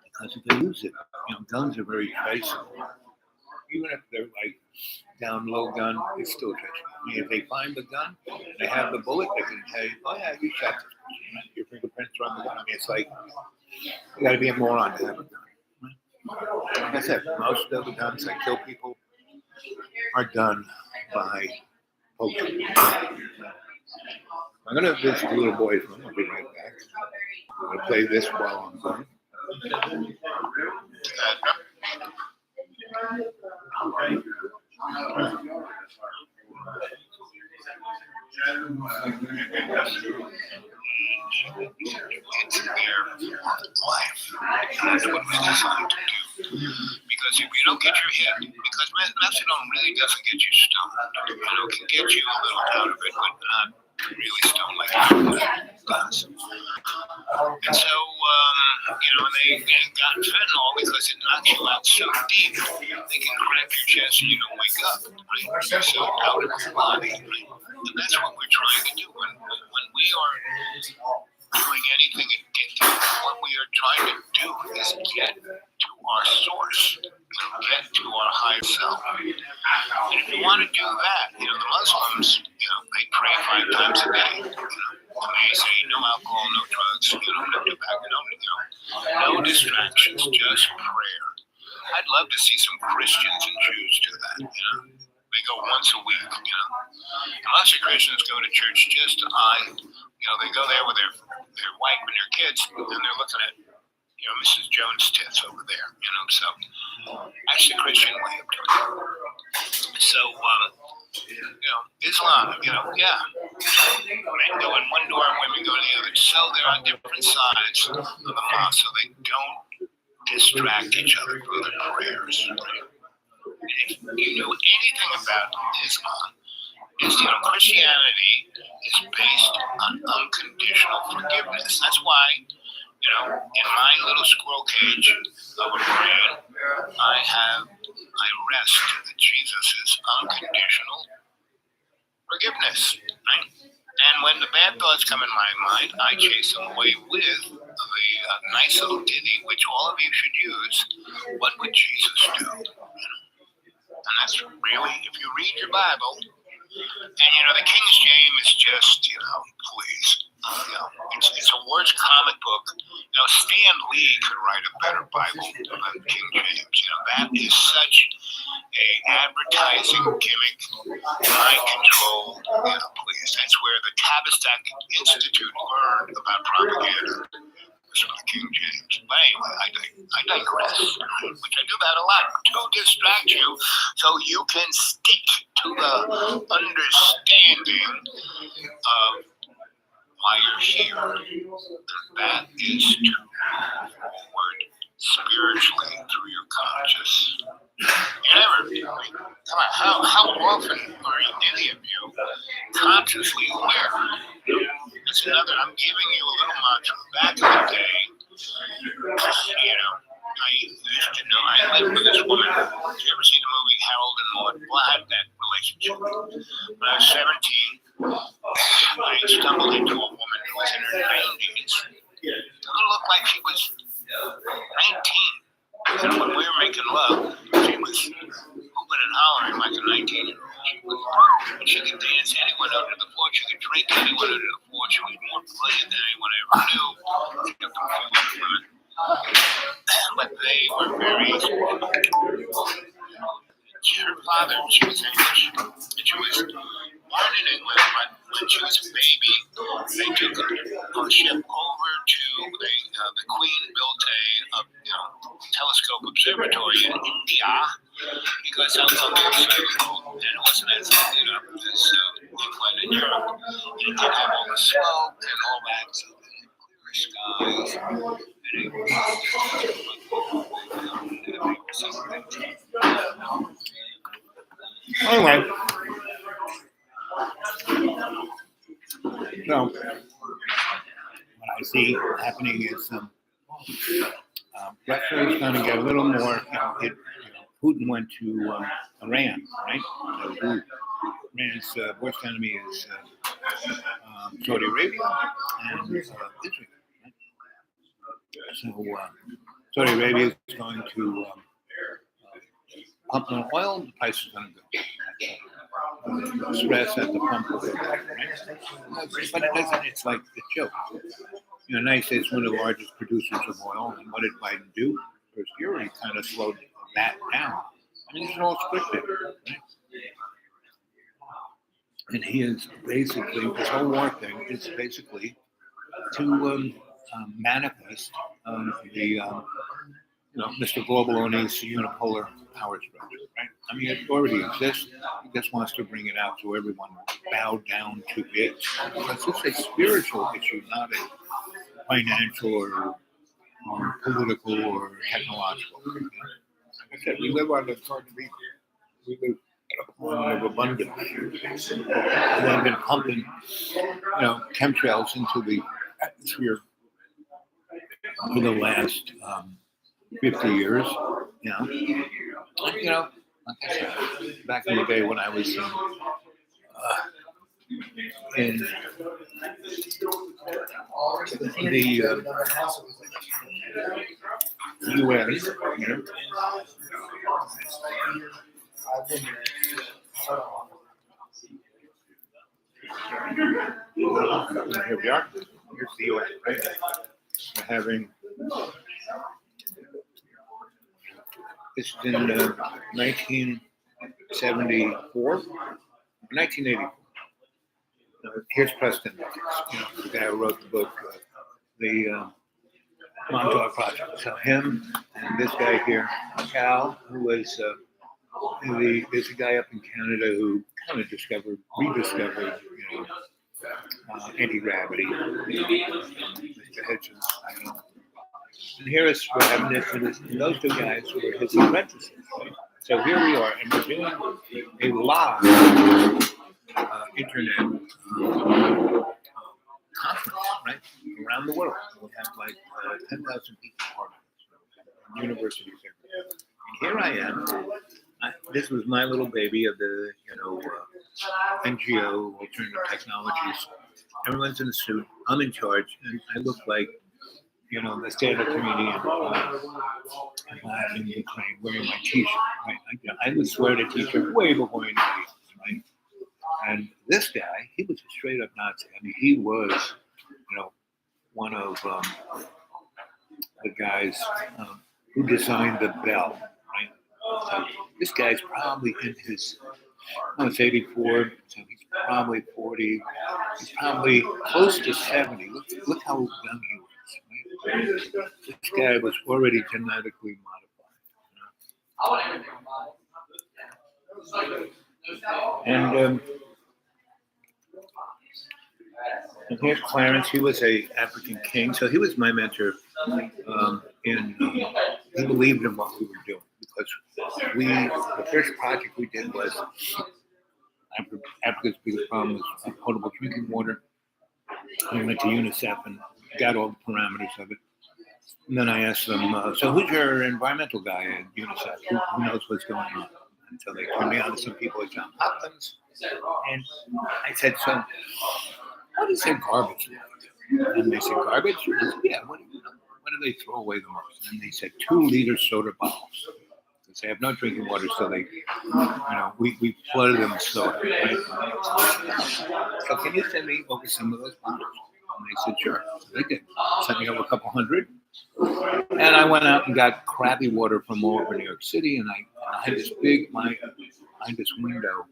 Because if they use it, guns are very traceable. Even if they're like down low gun, it's still traceable. I mean, if they find the gun, they have the bullet, they can tell you, oh yeah, you shot this person. Your fingerprints are on the gun. I mean, it's like, you gotta be a moron to have a gun. Like I said, most of the guns that kill people are done by poaching. I'm gonna visit the little boy's room. I'll be right back. I'm gonna play this while I'm going. It's their life. That's what we're designed to do. Because if you don't get your head, because methadone really doesn't get you stoned. It can get you a little out of it, but not really stoned like guns. And so, and they got fentanyl because it knocks you out so deep, they can crack your chest and you don't wake up, right? You're so out of your body, right? And that's what we're trying to do. When we are doing anything addictive, what we are trying to do is get to our source, get to our higher self. And if you want to do that, the Muslims, they pray 5 times a day. And they say no alcohol, no drugs, no tobacco, no distractions, just prayer. I'd love to see some Christians and Jews do that. They go once a week. Lots of Christians go to church just to they go there with their wife and their kids, and they're looking at Mrs. Jones' tits over there. So that's the Christian way of doing it. So Islam, yeah. Men go in one door and women go to the other. So they're on different sides of the mosque, so they don't distract each other through their prayers. Right? If you know anything about Islam, Christianity is based on unconditional forgiveness. That's why, in my little squirrel cage of a brain, I rest that Jesus is unconditional forgiveness, right? And when the bad thoughts come in my mind, I chase them away with the nice little ditty, which all of you should use. What would Jesus do? And that's really, if you read your Bible, and the King James is just, please, it's a worse comic book. Stan Lee could write a better Bible than King James. That is such a advertising gimmick, mind control. Please, that's where the Tavistock Institute learned about propaganda. From the King James. But anyway, I digress, which I do that a lot to distract you so you can stick to the understanding of why you're here. And that is to move forward spiritually through your conscious. You never, come on, how often are any of you consciously aware? That's another, I'm giving you a little mantra. Back in the day, I used to know, I lived with this woman. Did you ever see the movie Harold and Maude? Well, I had that relationship. When I was 17, I stumbled into a woman who was in her 90s. It looked like she was 19. And when we were making love, she was hooping and hollering like a 19-year-old. She could dance anyone under the floor. She could drink anyone under the floor. She was more brilliant than anyone I ever knew. She kept a few other women. But they were very... Her father, she was English. And she was born in England, but when she was a baby, they took her on a ship over to the Queen built a telescope observatory in India because that was on the other side of the world, and it wasn't as as England and Europe. And it did have all the smoke and all that, so clear skies, and it Anyway, so what I see happening is Russia's going to get a little more. Putin went to Iran, right? So Iran's worst enemy is Saudi Arabia and Israel. Right? So Saudi Arabia is going to pump more oil. The price is going to go. Stress at the pump will go down, right? But it doesn't. It's like a joke. The United States is one of the largest producers of oil, and what did Biden do? First year, he kind of slowed that down. I mean, these are all scripted, right? And he is basically, this whole war thing is basically to manifest Mr. Global owns unipolar power structure, right? I mean, it already exists. He just wants to bring it out so everyone bow down to it. Because it's a spiritual issue, not a financial or political or technological. Like I said, we live on the Garden of Eden. We live on of abundance. And they've been pumping, chemtrails into the atmosphere for the last 50 years. Like I said, back in the day when I was in the U.S., here we are. Here's the U.S., right? We're having this is in 1974, 1984. Here's Preston, the guy who wrote the book, the Montauk Project. So him and this guy here, Cal, who was there's a guy up in Canada who kind of rediscovered, anti-gravity. Mr. Hitchens, I don't know. And here is what happened, and those two guys were his apprentices. Right? So here we are, and we're doing a live internet conference, right, around the world. We have like 10,000 people part of it, universities everywhere. And here I am. This was my little baby of the, NGO, Alternative Technologies. Everyone's in a suit. I'm in charge, and I look like, the stand-up comedian in Ukraine wearing my T-shirt. Right? I would swear to T-shirt way before anybody else, right? And this guy, he was a straight-up Nazi. I mean, he was, one of the guys who designed the bell, right? So this guy's probably in his, it's 84, so he's probably 40. He's probably close to 70. Look how young he was. Right? This guy was already genetically modified. And here's Clarence. He was a African king, so he was my mentor. He believed in what we were doing because the first project we did was Africa's biggest problem was potable drinking water. We went to UNICEF and got all the parameters of it. And then I asked them, so who's your environmental guy at UNICEF? Who knows what's going on? Until they turned me on to some people at Johns Hopkins. And I said, so what is their garbage like? And they said, garbage? I said, yeah, what do they throw away the most? And they said 2-liter soda bottles. Because they have no drinking water, so they, we flooded them with soda, right? So can you send me over some of those bottles? And they said, sure. So they did. Sent me over a couple hundred. And I went out and got crappy water from all over New York City, and I had this big, behind this window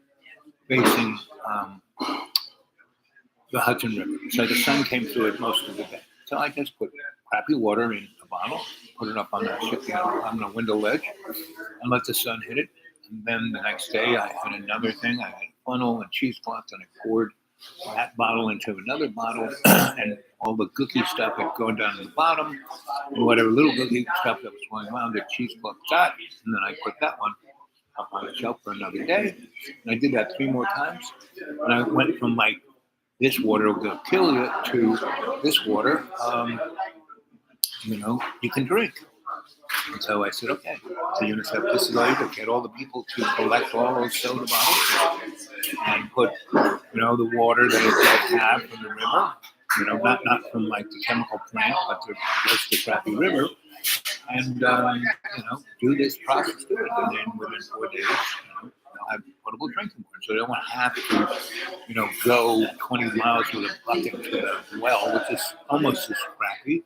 facing the Hudson River. So the sun came through it most of the day. So I just put crappy water in a bottle, put it up on the window ledge, and let the sun hit it. And then the next day I had another thing. I had a funnel and cheesecloth, and I poured that bottle into another bottle, and all the gooky stuff had gone down to the bottom, and whatever little gooky stuff that was going around, the cheesecloth got, and then I put that one up on the shelf for another day. And I did that 3 more times, and I went from like, this water will kill you, to this water, you can drink. And so I said, okay. So UNICEF decided to get all the people to collect all those soda bottles and put, the water that they have from the river, not from like the chemical plant, but just the crappy river, and do this process to it. And then within 4 days, they'll have potable drinking water. So they don't have to, go 20 miles with a bucket to the well, which is almost as crappy.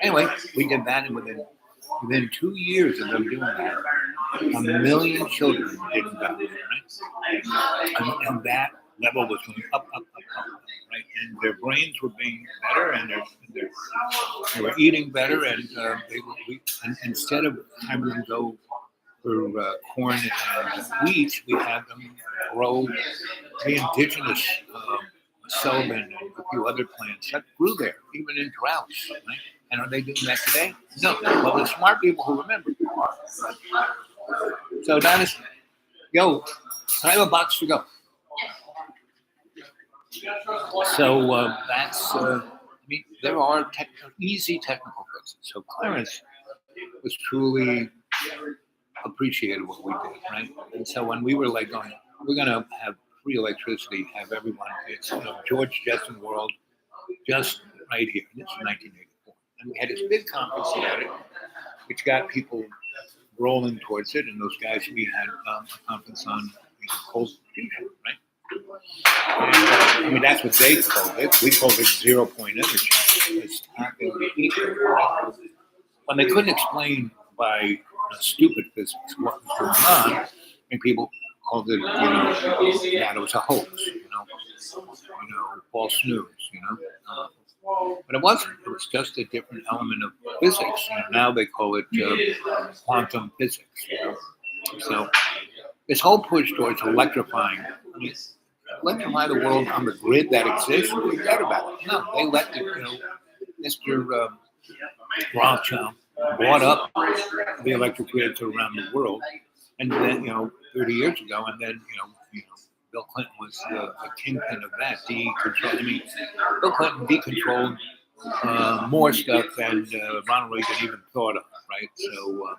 Anyway, we did that, and within 2 years of them doing that, 1 million children didn't die, right? And that level was going up, right? And their brains were being better, and they were eating better, and and instead of having them go for corn and wheat, we had them grow the indigenous sorghum and a few other plants that grew there, even in droughts, right? And are they doing that today? No. Well, the smart people who remember. So that is, can I have a box to go? So that's, there are easy technical fixes. So Clarence was truly appreciated what we did, right? And so when we were like going, we're going to have free electricity, have everyone, it's George Jetson World, just right here. This is 1984. And we had this big conference about it, which got people rolling towards it. And those guys, we had a conference on cold fusion, right? And, that's what they called it. We called it 0-point energy. It's happening when they couldn't explain by stupid physics what was going on, and people called it, that it was a hoax, false news, but it wasn't. It was just a different element of physics. Now they call it quantum physics. So this whole push towards electrifying, electrify the world on the grid that exists, forget about it. No, they let Mr. Rothschild brought up the electric grids around the world, and then 30 years ago, and then Bill Clinton was the kingpin of that. Bill Clinton decontrolled more stuff than Ronald Reagan even thought of, right? So,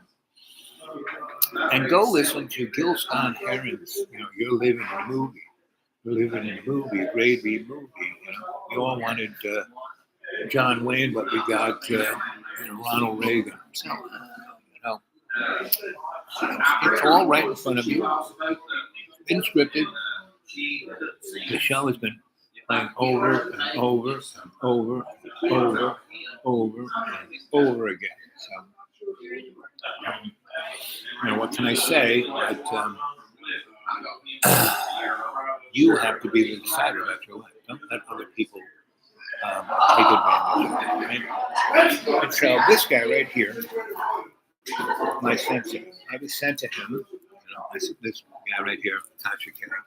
and go listen to Gil Scott-Heron's, You're Living in a Movie. You're living in a movie, a grade B movie. We all wanted John Wayne, but we got Ronald Reagan. So, it's all right in front of you. Been scripted. The show has been playing over and over and over and over again. So, what can I say? But you have to be the decider about your life. Don't let other people take advantage of it. Right? And so this guy right here, my sensei, I was sent to him. This guy right here, Tachikere.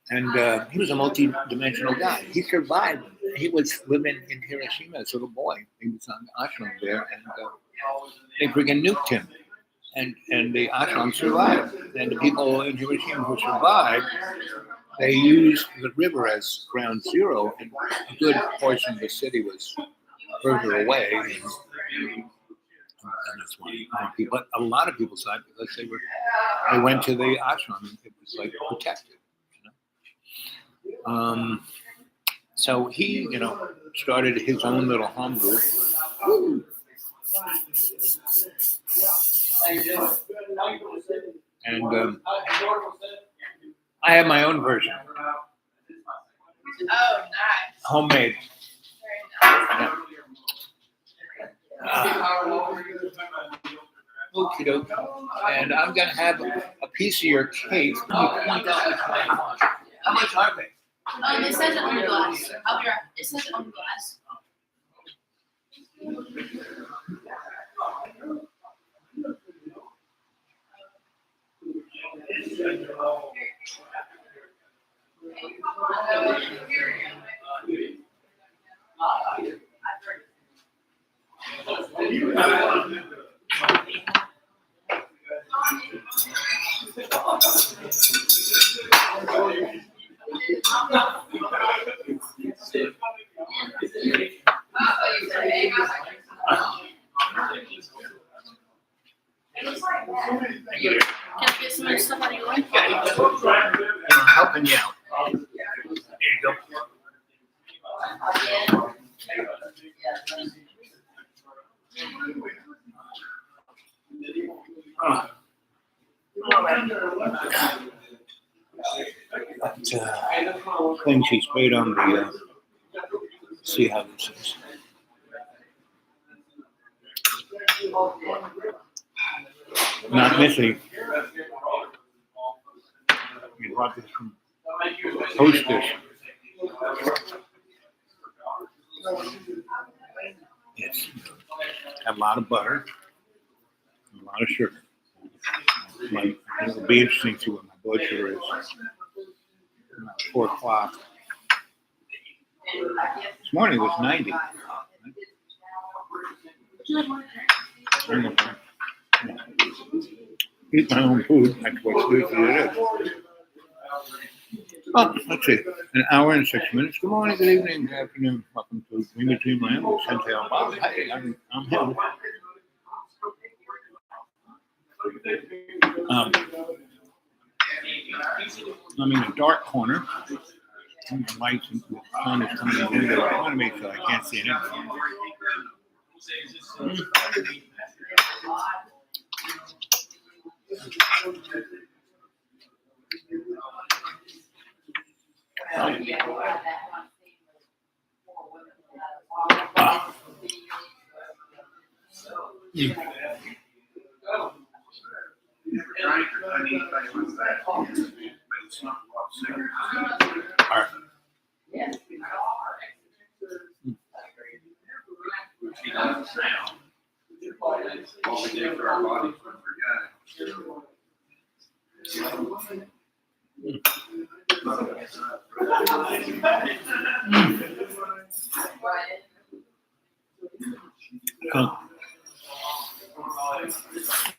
And he was a multi-dimensional guy. He survived. He was living in Hiroshima as a little boy. He was on the ashram there, and they friggin' nuked him. And the ashram survived. And the people in Hiroshima who survived, they used the river as ground zero, and a good portion of the city was further away. And that's why people, but a lot of people saw it because they went to the ashram, and it was like protected. So he, started his own little home group. And I have my own version. Oh, nice. Homemade. Very Okie doke. And I'm going to have a piece of your cake. How much are they? It says it on the glass. I'll be right. It says it on the glass. Can I get some more stuff out of your room? I'm helping you out. There you go. Thing she sprayed on the, see how this is. Not Missy. You brought this from Hostess. It's got a lot of butter, and a lot of sugar. It'll be interesting to see what my blood sugar is. About 4 o'clock. This morning it was 90. Eat my own food. That's what good food it is. Oh, let's see. An hour and 6 minutes. Good morning, good evening, good afternoon. Welcome to In Between Miami with Centel Bob. Hey, I'm him. I'm in a dark corner. The lights and the sun is coming in the window in front of me, so I can't see anything.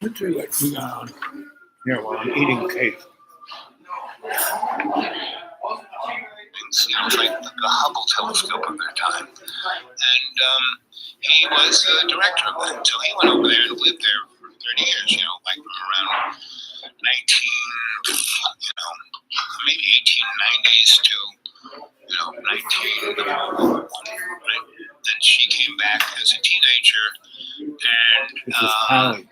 Let's see what we got on here while I'm eating cake. It's like the Hubble telescope of their time. And he was the director of that. So he went over there and lived there for 30 years, like from around maybe 1890s to, 1901. Right? Then she came back as a teenager and This is Hallie.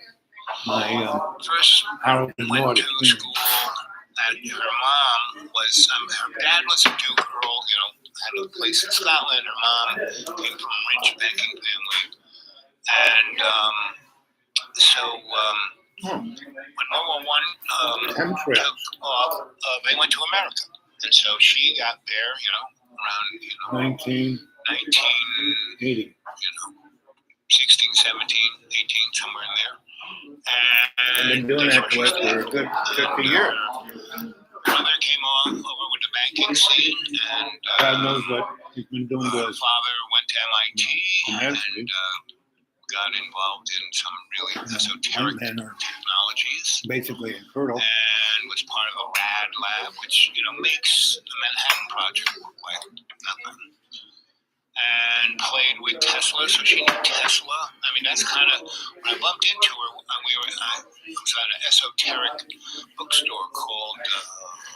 My first Harold and went Lord. to school. And her mom was, her dad was a Duke Earl, had a place in Scotland. Her mom came from a rich banking family. And when World War I took off, they went to America. And so she got there, around, 1980. 16, 17, 18, somewhere in there. I've been doing that to us for a good 50 years. Brother came over with the banking scene, and God knows what he's been doing to us. father went to MIT Immensely. and got involved in some really esoteric And technologies, basically infertile. and was part of the RAD lab, which makes the Manhattan Project look like nothing. And played with Tesla, so she knew Tesla. I mean, that's kind of when I bumped into her. I was at an esoteric bookstore called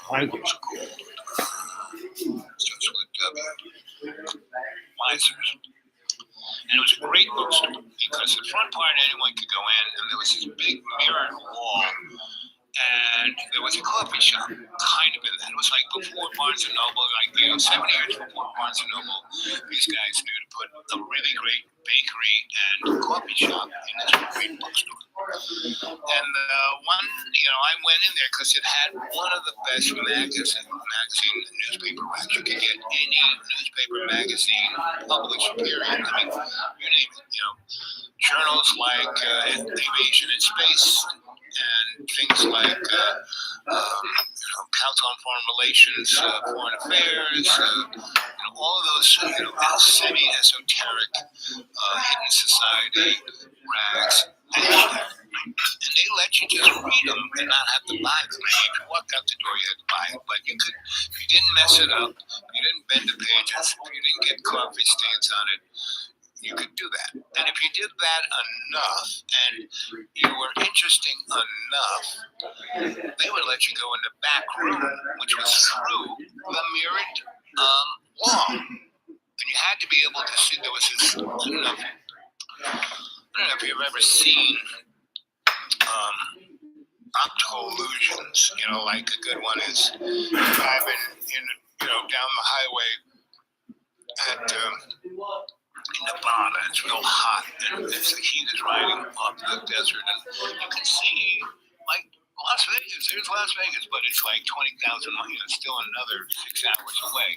what was it called? Starts with W. Misers. And it was a great bookstore because the front part anyone could go in, and there was this big mirrored wall. And there was a coffee shop, kind of in that. It was like before Barnes and Noble, 7 years before Barnes and Noble, these guys knew to put a really great bakery and coffee shop in this great bookstore. And I went in there because it had one of the best magazine newspaper racks. You could get any newspaper, magazine, published, period. I mean, you name it. You know, journals like Aviation and Space and things like Council on Foreign Relations, Foreign Affairs, all of those semi-esoteric hidden society rags. And they let you just read them and not have to buy them. If you walked out the door, you had to buy it. But you could, if you didn't mess it up, you didn't bend the pages, if you didn't get coffee stains on it, you could do that. And if you did that enough, and you were interesting enough, they would let you go in the back room, which was through the mirrored wall. And you had to be able to see, there was this, I don't know if you've ever seen optical illusions, like a good one is driving down the highway at in Nevada. It's real hot, and the heat is riding up the desert, and you can see like Las Vegas. There's Las Vegas, but it's like 20,000 miles. It's still another 6 hours away.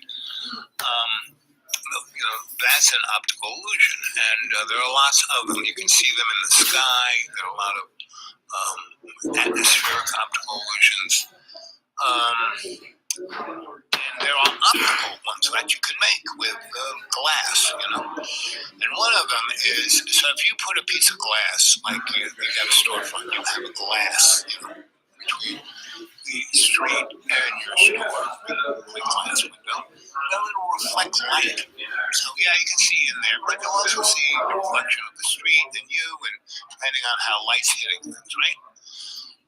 That's an optical illusion, and there are lots of them. You can see them in the sky. There are a lot of atmospheric optical illusions. And there are optical ones that you can make with glass, And one of them is, so if you put a piece of glass, like you got a storefront, you have a glass, between the street and your store, a glass window, then it'll reflect light. So yeah, you can see in there, but you'll also see the reflection of the street and you, and depending on how light's hitting things, right?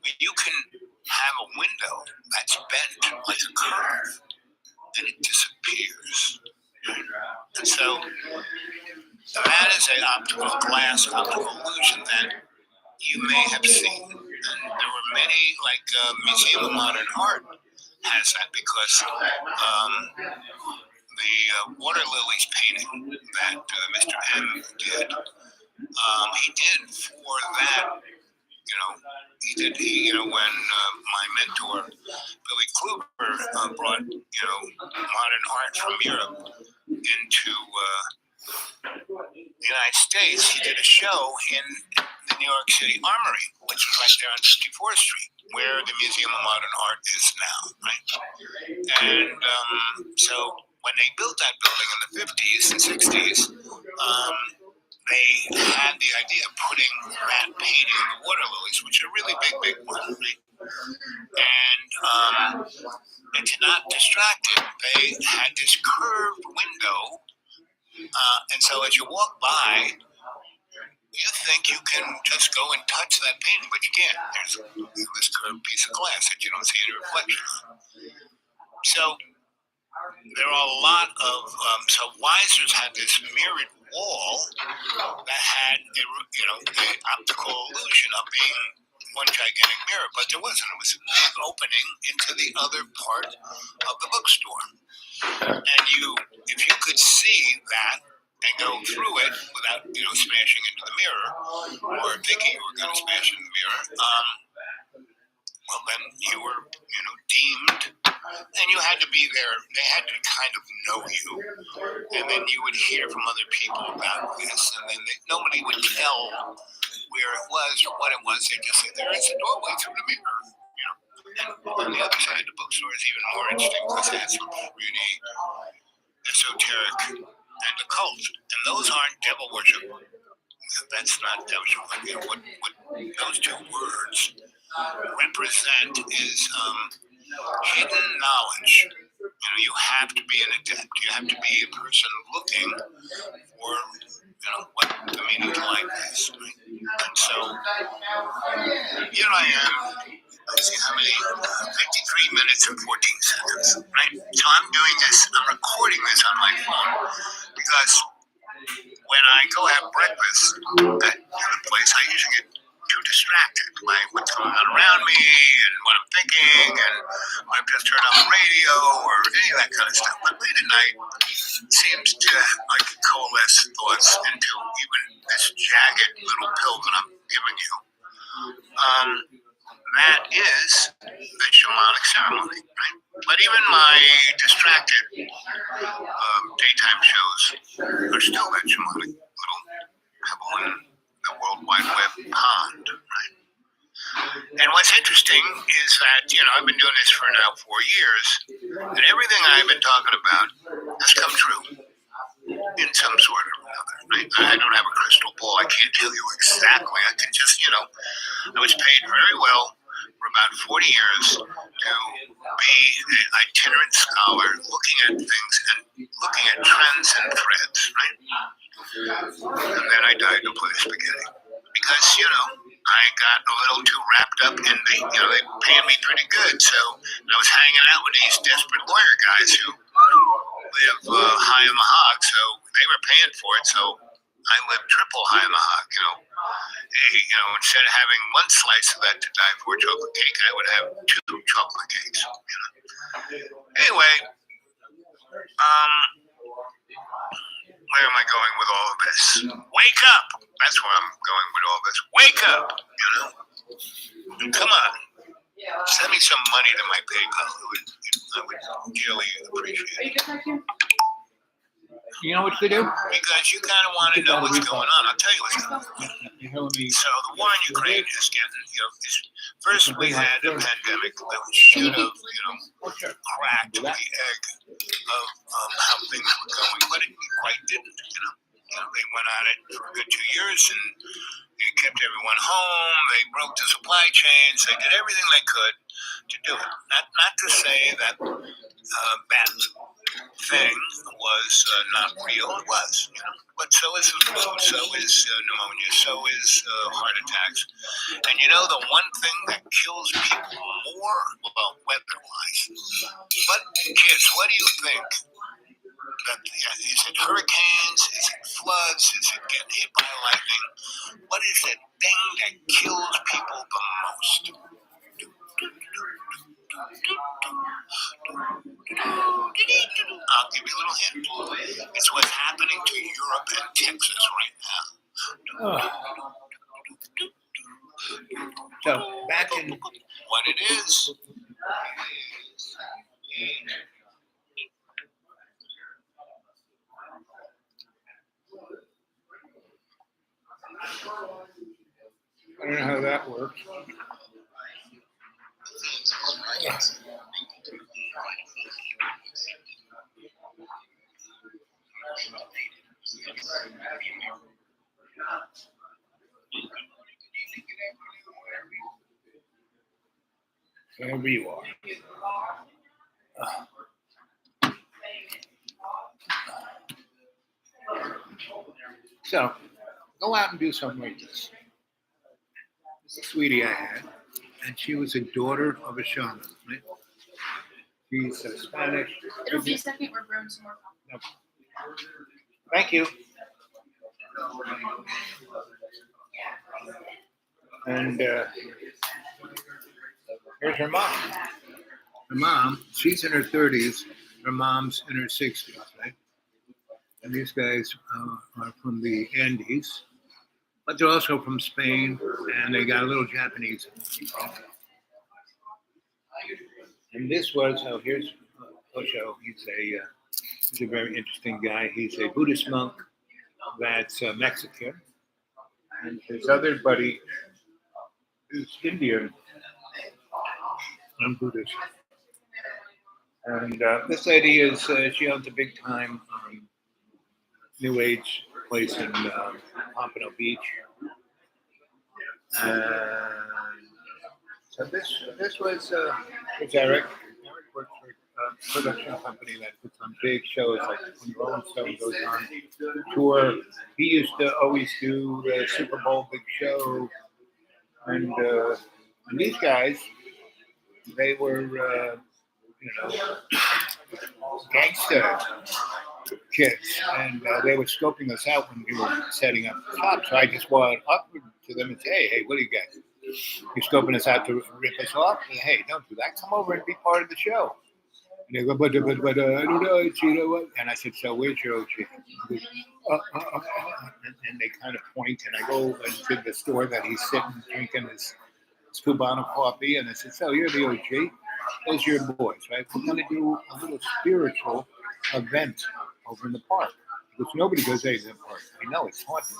But you can have a window that's bent like a curve, and it disappears. And so that is an optical illusion that you may have seen. And there were many, like Museum of Modern Art has that, because the water lilies painting that Mr. M did, he did for that. When my mentor Billy Kluber brought modern art from Europe into the United States, he did a show in the New York City Armory, which was right there on 54th Street, where the Museum of Modern Art is now, right? And so when they built that building in the 50s and 60s, they had the idea of putting that painting of the water lilies, which are really big ones, right? And to not distract it, they had this curved window, and so as you walk by, you think you can just go and touch that painting, but you can't. There's this curved piece of glass that you don't see any reflection on. So there are a lot of, so Weiser's had this mirrored wall that had the optical illusion of being one gigantic mirror, but there wasn't. It was a big opening into the other part of the bookstore. And if you could see that and go through it without, smashing into the mirror or thinking you were going to smash into the mirror, well, then you were, deemed, and you had to be there. They had to kind of know you, and then you would hear from other people about this, and then nobody would tell where it was or what it was. They just said, there is a doorway through the mirror, And on the other side, the bookstore is even more interesting because it has some really esoteric and occult, and those aren't devil worship. That's not devil worship. What those two words represent is hidden knowledge. You have to be an adept. You have to be a person looking for, what the meaning of life is. Right? And so here I am. Let's see how many, 53 minutes and 14 seconds, right? So I'm doing this, I'm recording this on my phone because when I go have breakfast at the place, I usually get too distracted by what's going on around me and what I'm thinking and what I've just heard on the radio or any of that kind of stuff. But late at night seems to coalesce thoughts into even this jagged little pill that I'm giving you. That is the shamanic ceremony, right? But even my distracted daytime shows are still that shamanic little pebble in the World Wide Web pond, right? And what's interesting is that, I've been doing this for now 4 years, and everything I've been talking about has come true in some sort or another, right? I don't have a crystal ball. I can't tell you exactly. I can just, I was paid very well for about 40 years to be an itinerant scholar looking at things and looking at trends and threads, right? And then I died to play spaghetti because, I got a little too wrapped up in the, they paying me pretty good. So I was hanging out with these desperate lawyer guys who live high in the hog. So they were paying for it. So I lived triple high in the hog, Hey, instead of having one slice of that to die for chocolate cake, I would have 2 chocolate cakes, Anyway, where am I going with all of this? Wake up! That's where I'm going with all this. Wake up! Come on. Send me some money to my PayPal. I would dearly appreciate Are you it. good back here? You know what to do? Because you kind of want to know what's going on. I'll tell you what's going on. So the war in Ukraine is getting, first we had a pandemic that should have, cracked the egg of how things were going, but it quite didn't, They went at it for a good 2 years and they kept everyone home. They broke the supply chains. They did everything they could to do it. Not to say that that thing was not real. It was, But so is the flu, so is pneumonia, so is heart attacks. And the one thing that kills people more, well, weather-wise. But kids, what do you think? Is it hurricanes? Is it floods? Is it getting hit by lightning? What is the thing that kills people the most? I'll give you a little hint. It's what's happening to Europe and Texas right now. So back in What it is. I don't know how that works. Wherever you are. So, go out and do something like this. This is a sweetie I had, and she was a daughter of a shaman. Right? She's Spanish. It'll be a second. We're brewing some more coffee. Thank you. And here's her mom. Her mom, she's in her 30s. Her mom's in her 60s, right? And these guys are from the Andes, but they're also from Spain, and they got a little Japanese. And this was, here's Osho. He's a very interesting guy. He's a Buddhist monk that's Mexican. And his other buddy is Indian and Buddhist. And this lady is, she owns a big time New Age place in Pompano Beach. So this was Eric. Eric works for a production company that puts on big shows, like when Rolling Stone goes on tour. He used to always do the Super Bowl big show. And these guys, they were, gangster kids, and they were scoping us out when we were setting up the shop. So I just went up to them and say, hey, what do you guys? You're scoping us out to rip us off? And, hey, don't do that. Come over and be part of the show. And they go, but I don't know, you know what? And I said, so where's your OG? And they kind of point, and I go into the store that he's sitting drinking his Cubano coffee, and I said, so you're the OG? Those are your boys, right? We're going to do a little spiritual event over in the park. Because nobody goes, hey, the park. I know it's haunted.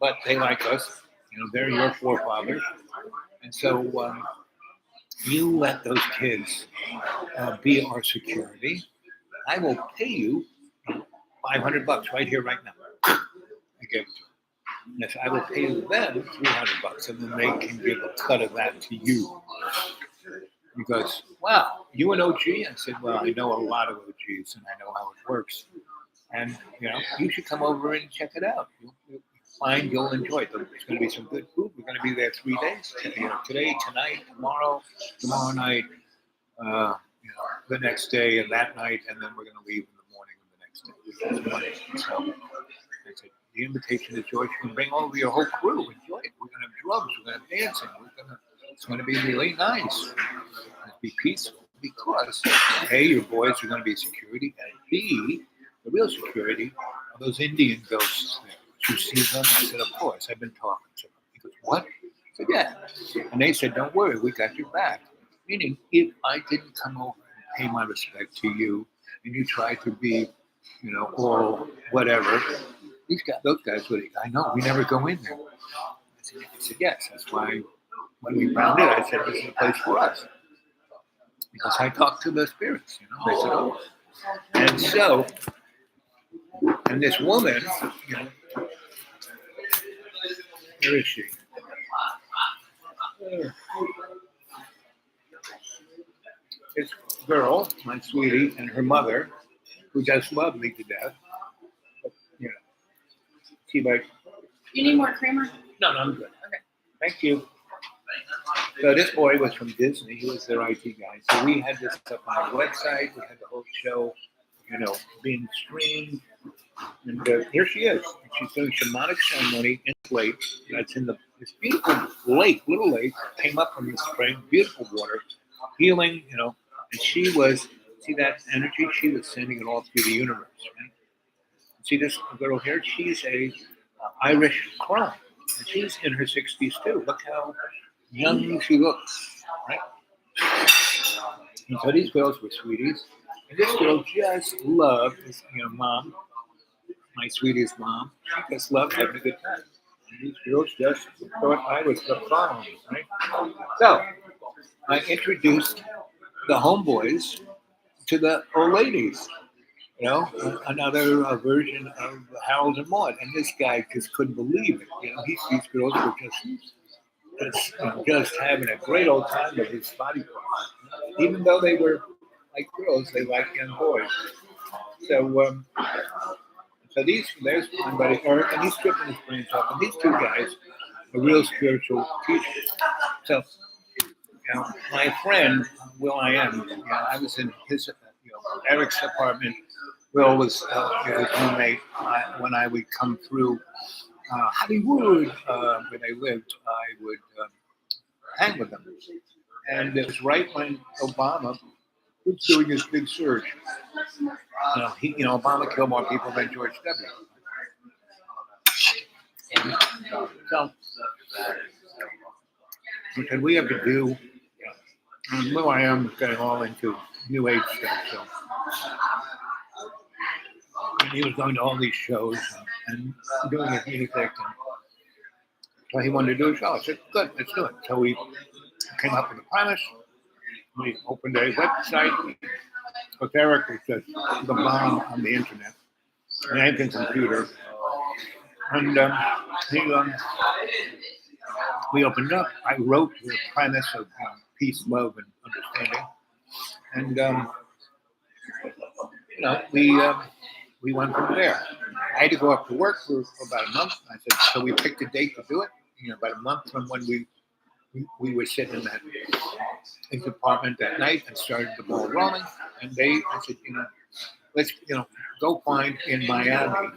But they like us. You know, they're your forefathers. And so you let those kids be our security. I will pay you $500 right here, right now. I gave it to them. Yes, I will pay them $300, and then they can give a cut of that to you. Because, wow, you an OG? I said, well, I know a lot of OGs, and I know how it works. And, you know, you should come over and check it out. You'll find you'll enjoy it. There's going to be some good food. We're going to be there 3 days. You know, today, tonight, tomorrow night, you know, the next day, and that night, and then we're going to leave in the morning of the next day, which is Monday. So I said, the invitation is yours. You can bring over your whole crew. Enjoy it. We're going to have drums. We're going to have dancing. It's going to be really nice. It'll be peaceful because A, your boys are going to be security, and B, the real security are those Indian ghosts there. You see them? I said, of course. I've been talking to them. He goes, what? I said, yeah. And they said, don't worry, we got your back. Meaning, if I didn't come over and pay my respect to you, and you tried to be, you know, all whatever, those guys would. I know, we never go in there. I said, yes. That's why when we found it, I said, this is a place for us. Because I talked to the spirits, you know. They said, oh. And so, and this woman, you know, where is she? This girl, my sweetie, and her mother, who just loved me to death. But, you know, she like, You need more creamer? no, I'm good. Okay. Thank you. So this boy was from Disney. He was their IT guy. So we had this up on our website. We had the whole show, you know, being streamed. And here she is. And she's doing shamanic ceremony in this lake. That's in this beautiful lake, little lake, came up from the spring, beautiful water, healing, you know. And she was, see that energy? She was sending it all through the universe, right? See this girl here? She's a Irish crone. And she's in her 60s too. Look how young she looks, right? And so these girls were sweeties. And this girl just loved this, you know, mom, my sweetie's mom. She just loved having a good time. And these girls just thought I was the bomb, right? So I introduced the homeboys to the old ladies. You know, another version of Harold and Maude. And this guy just couldn't believe it. You know, these girls were just having a great old time with his body parts. Even though they were like girls, they liked young boys. So, there's my buddy Eric, and he's stripping his brains off. And these two guys are real spiritual teachers. So, you know, my friend Will I Am, you know, I was in his, you know, Eric's apartment. Will was his roommate when I would come through Hollywood, where they lived. I would hang with them, and it was right when Obama was doing his big surge. You know, Obama killed more people than George W. So, what did we have to do? Well, I am getting all into New Age stuff, so. And he was going to all these shows and doing his music, and so he wanted to do a show. I said, good, let's do it. So we came up with a premise. We opened a website. But Eric was just the bomb on the internet, and I can computer. And we opened up. I wrote the premise of peace, love, and understanding. And you know, we went from there. I had to go up to work for about a month. I said, so we picked a date to do it. You know, about a month from when we were sitting in that apartment that night and started the ball rolling. And I said, you know, let's, you know, go find in Miami,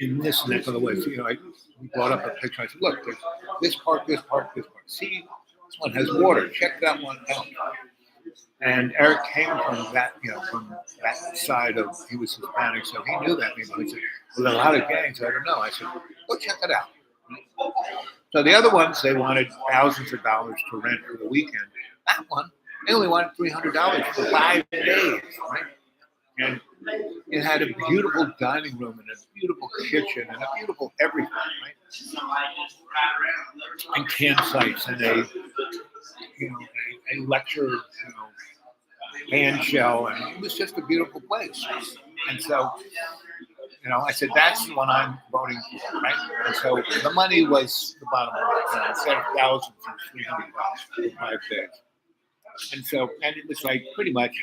in this neck of the woods. You know, we brought up a picture. I said, look, there's this park, this park, this park. See, this one has water. Check that one out. And Eric came from that, you know, from that side of, he was Hispanic, so he knew that neighborhood. He said, well, there are a lot of gangs, I don't know. I said, go check it out. So the other ones, they wanted thousands of dollars to rent for the weekend. That one, they only wanted $300 for 5 days, right? And it had a beautiful dining room and a beautiful kitchen and a beautiful everything, right? And campsites and a lecture, band shell, and it was just a beautiful place. And so, I said, that's the one I'm voting for, right? And so the money was the bottom line. Instead of thousands, it was $300 for 5 days. And so, and it was like pretty much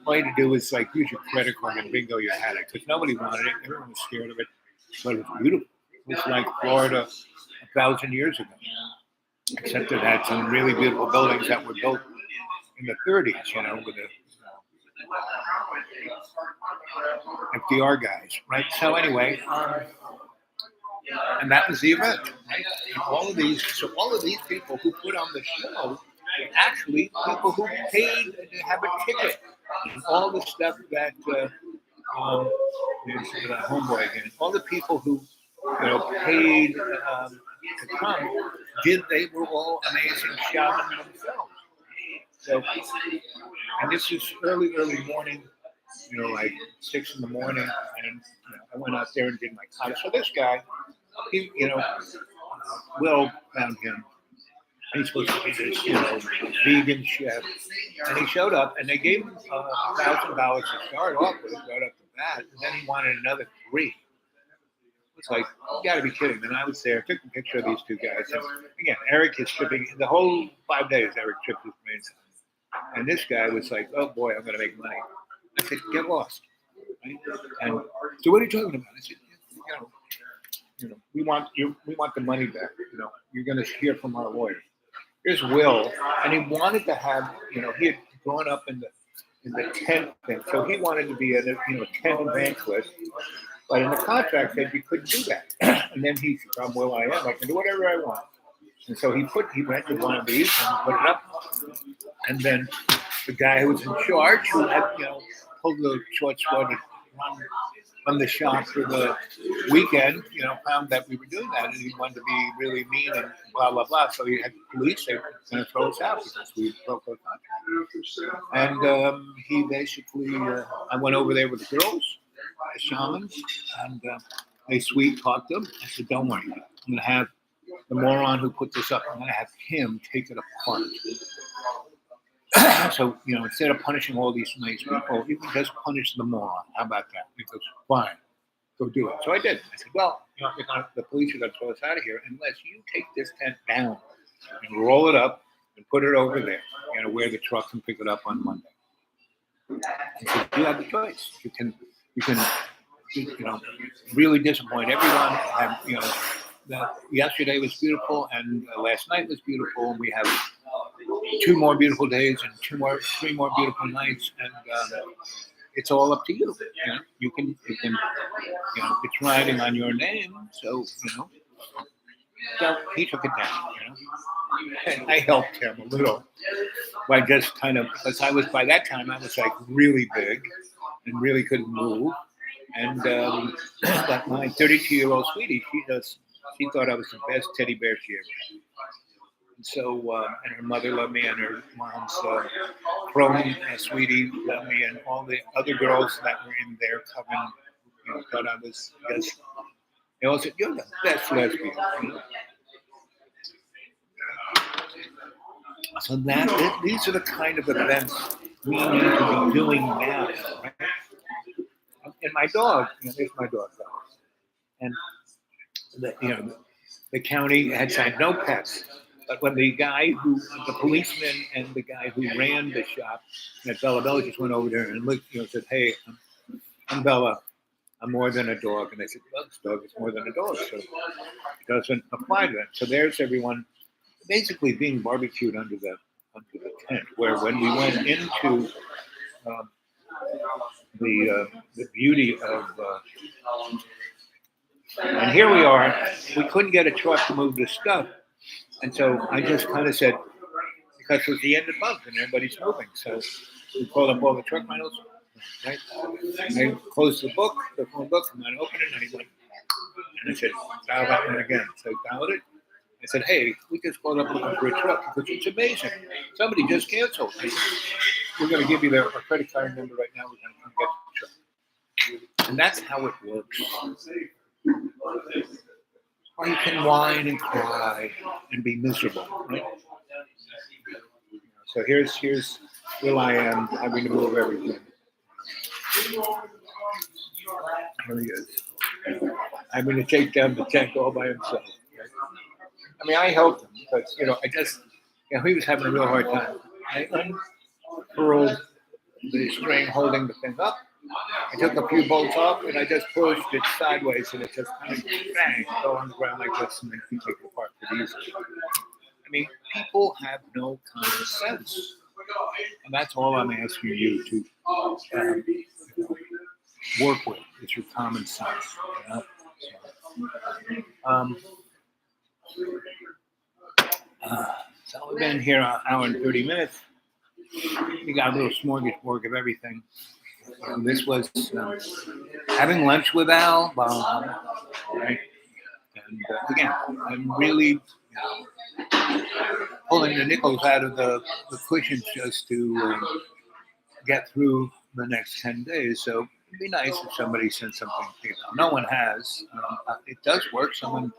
all you had to do was like use your credit card and bingo, you had it. Because nobody wanted it. Everyone was scared of it. But it was beautiful. It was like Florida 1,000 years ago. Except it had some really beautiful buildings that were built in the 30s, with the FDR guys, right? So anyway, and that was the event, right? And all of these people who put on the show, actually people who paid to have a ticket, and all the stuff that there's the homeboy again. All the people who paid to come they were all amazing shaman themselves. So, and this is early morning, like 6 in the morning, and I went out there and did my college. So this guy, he, Will found him. He's supposed to be this, vegan chef, and he showed up, and they gave him $1,000 to start off with, right up the bat, and then he wanted another $3,000. It's like, you got to be kidding. And I was there, took a picture of these two guys. And again, Eric is shipping the whole 5 days. Eric shipped his main son. And this guy was like, oh boy, I'm going to make money. I said, get lost. Right? And so what are you talking about? I said, we want the money back. You're going to hear from our lawyer. Here's Will, and he wanted to have, he had grown up in the tent thing, so he wanted to be a tent evangelist. But in the contract said you couldn't do that. And then he said, well, I am. I can do whatever I want. And so he rented one of these and put it up. And then the guy who was in charge, who had, pulled the short straw to run the shop for the weekend, found that we were doing that. And he wanted to be really mean and blah, blah, blah. So he had the police, they were going to throw us out because we broke our contract. And he basically, I went over there with the girls, the shamans, and they sweet talked them. I said, don't worry, I'm going to have the moron who put this up, I'm going to have him take it apart. So, instead of punishing all these nice people, you can just punish the moron. How about that? He goes, fine, go do it. So I did. I said, well, the police are going to throw us out of here unless you take this tent down and roll it up and put it over there, where the truck can pick it up on Monday. I said, you have the choice. You can really disappoint everyone. And, yesterday was beautiful, and last night was beautiful, and we have 2 more beautiful days and 3 more beautiful nights, and it's all up to you. You can, it's riding on your name. So, so he took it down. And I helped him a little by just kind of, because by that time I was like really big and really couldn't move, and but my 32-year-old sweetie, she thought I was the best teddy bear she ever had. And so, and her mother loved me, and her mom's crone sweetie loved me, and all the other girls that were in there coming, thought I was just, they all said, you're the best lesbian. So these are the kind of events we need to be doing now, right? And my dog, there's my dog, and the county had signed no pets. But when the policeman and the guy who ran the shop at Bella just went over there and looked, said, hey, I'm Bella. I'm more than a dog. And they said, well, this dog is more than a dog. So it doesn't apply to that. So there's everyone basically being barbecued under the tent, where when we went into the beauty of, and here we are, we couldn't get a truck to move the stuff. And so I just kind of said, because it was the end of the month and everybody's moving. So we called up all the truck rentals, right? I closed the phone book, I'm not opening it, and he went, and I said, dial that one again. So I dialed it. I said, hey, we just called up looking for a truck, because it's amazing. Somebody just canceled. I said, we're going to give you our credit card number right now. We're going to come get the truck. And that's how it works. Or you can whine and cry and be miserable, right? So here's where I am having to move everything. Here he is. I'm going to take down the tent all by himself. I mean, I helped him because, he was having a real hard time. I unfurled the string holding the thing up. I took a few bolts off and I just pushed it sideways and it just kind of bang, fell on the ground like this and then you take it apart pretty easily. I mean, people have no common sense. And that's all I'm asking you to work with, is your common sense. You know? So we've been here an hour and 30 minutes. We got a little smorgasbord of everything. And this was having lunch with Al, right? And again, I'm really pulling the nickels out of the cushions just to get through the next 10 days. So it'd be nice if somebody sent something to you. No one has. It does work. Someone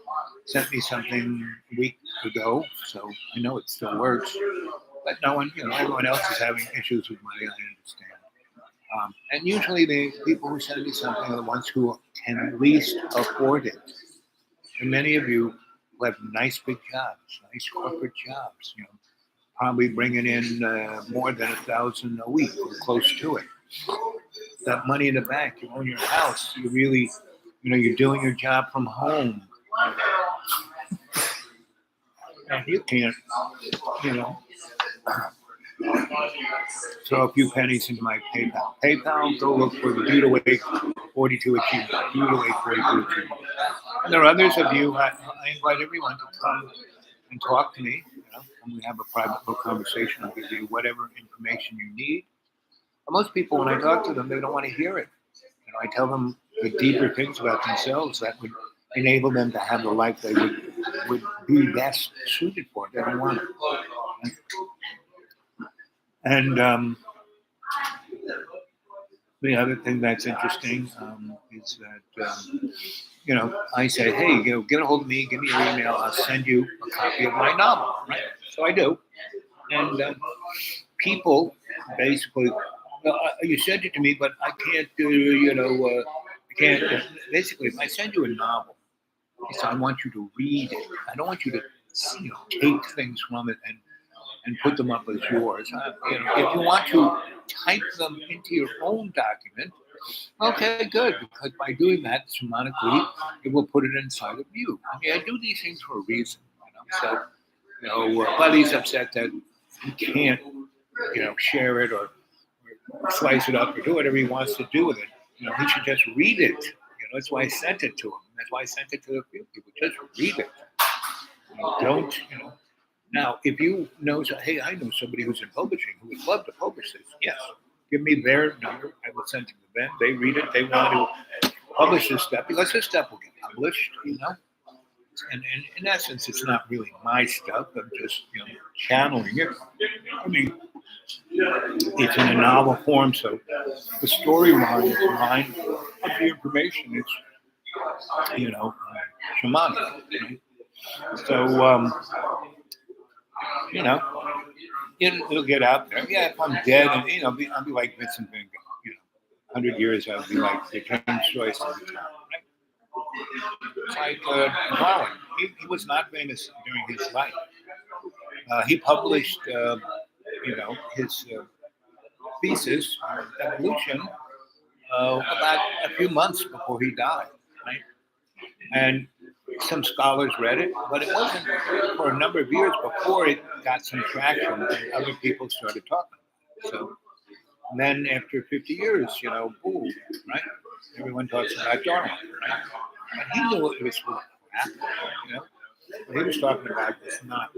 sent me something a week ago, so I know it still works. But no one, everyone else is having issues with money, I understand. And usually the people who send me something are the ones who can least afford it. And many of you who have nice big jobs, nice corporate jobs, probably bringing in more than $1,000 a week or close to it. That money in the bank, you own your house, you really, you're doing your job from home. And you can't, throw a few pennies into my PayPal. PayPal, go look for the Due to Wake 42 Achievement. Due to Wake 42 Achievement. And there are others of you, I invite everyone to come and talk to me. And we have a private little conversation. I'll give you whatever information you need. But most people, when I talk to them, they don't want to hear it. I tell them the deeper things about themselves that would enable them to have the life they would be best suited for. They don't want it. And the other thing that's interesting is that, I say, hey, get a hold of me, give me your email, I'll send you a copy of my novel, right? So I do. And people basically, you sent it to me, but I can't do, basically, if I send you a novel, I want you to read it. I don't want you to, take things from it and put them up as yours. If you want to type them into your own document, okay, good, because by doing that, semantically, it will put it inside of you. I mean, I do these things for a reason. So, Buddy's upset that he can't, share it or slice it up or do whatever he wants to do with it. He should just read it. That's why I sent it to him. That's why I sent it to a few people. Just read it. Don't. Now, if you know, hey, I know somebody who's in publishing who would love to publish this. Yes, give me their number. I will send it to them. They read it. They want to publish this stuff because this stuff will get published. And in essence, it's not really my stuff. I'm just, channeling it. I mean, it's in a novel form, so the storyline is mine, but the information is, shamanic. Right? So, it'll get out there. Yeah, if I'm dead, and I'll be like Vincent Van Gogh. 100 years, I'll be like the James Joyce of the time. Right? It's like Darwin. He was not famous during his life. He published, his thesis on evolution about a few months before he died. Right? And some scholars read it, but it wasn't for a number of years before it got some traction and other people started talking about it. So, and then after 50 years, boom, right? Everyone talks about Darwin, right? And he knew it was crap, What he was talking about was not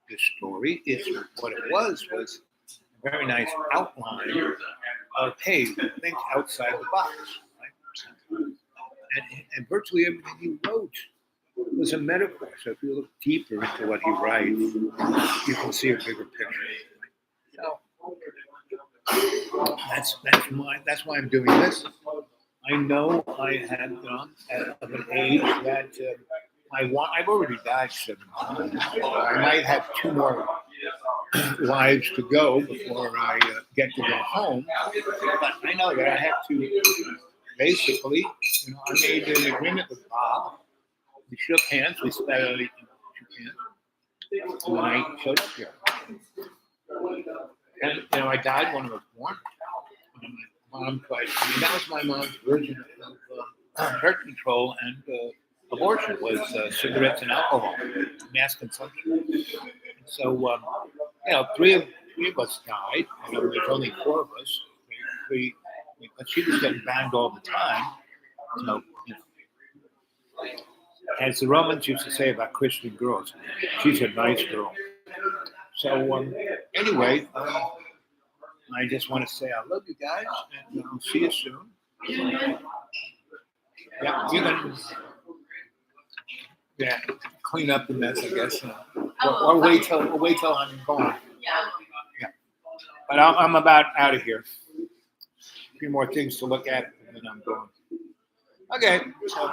the story. It's what it was a very nice outline of, hey, think outside the box, right? And virtually everything he wrote was a metaphor. So if you look deeper into what he writes, you can see a bigger picture. So that's why I'm doing this. I know I had of an age that I've already died 7 times. I might have 2 more lives to go before I get to go home. But I know that I have to basically, I made an agreement with Bob. We shook hands. We shook hands. And I showed up here. And I died when I was born. And my mom tried. That was my mom's version of birth control and abortion was cigarettes and alcohol, mass consumption. And so, 3 of us died. There's only 4 of us. Three, but she was getting banged all the time. So, as the Romans used to say about Christian girls, she's a nice girl. So, anyway, I just want to say I love you guys, and I'll see you soon. Yeah, we're gonna clean up the mess, I guess. Or wait till I'm gone. Yeah, but I'm about out of here. A few more things to look at, and then I'm going. Okay, so.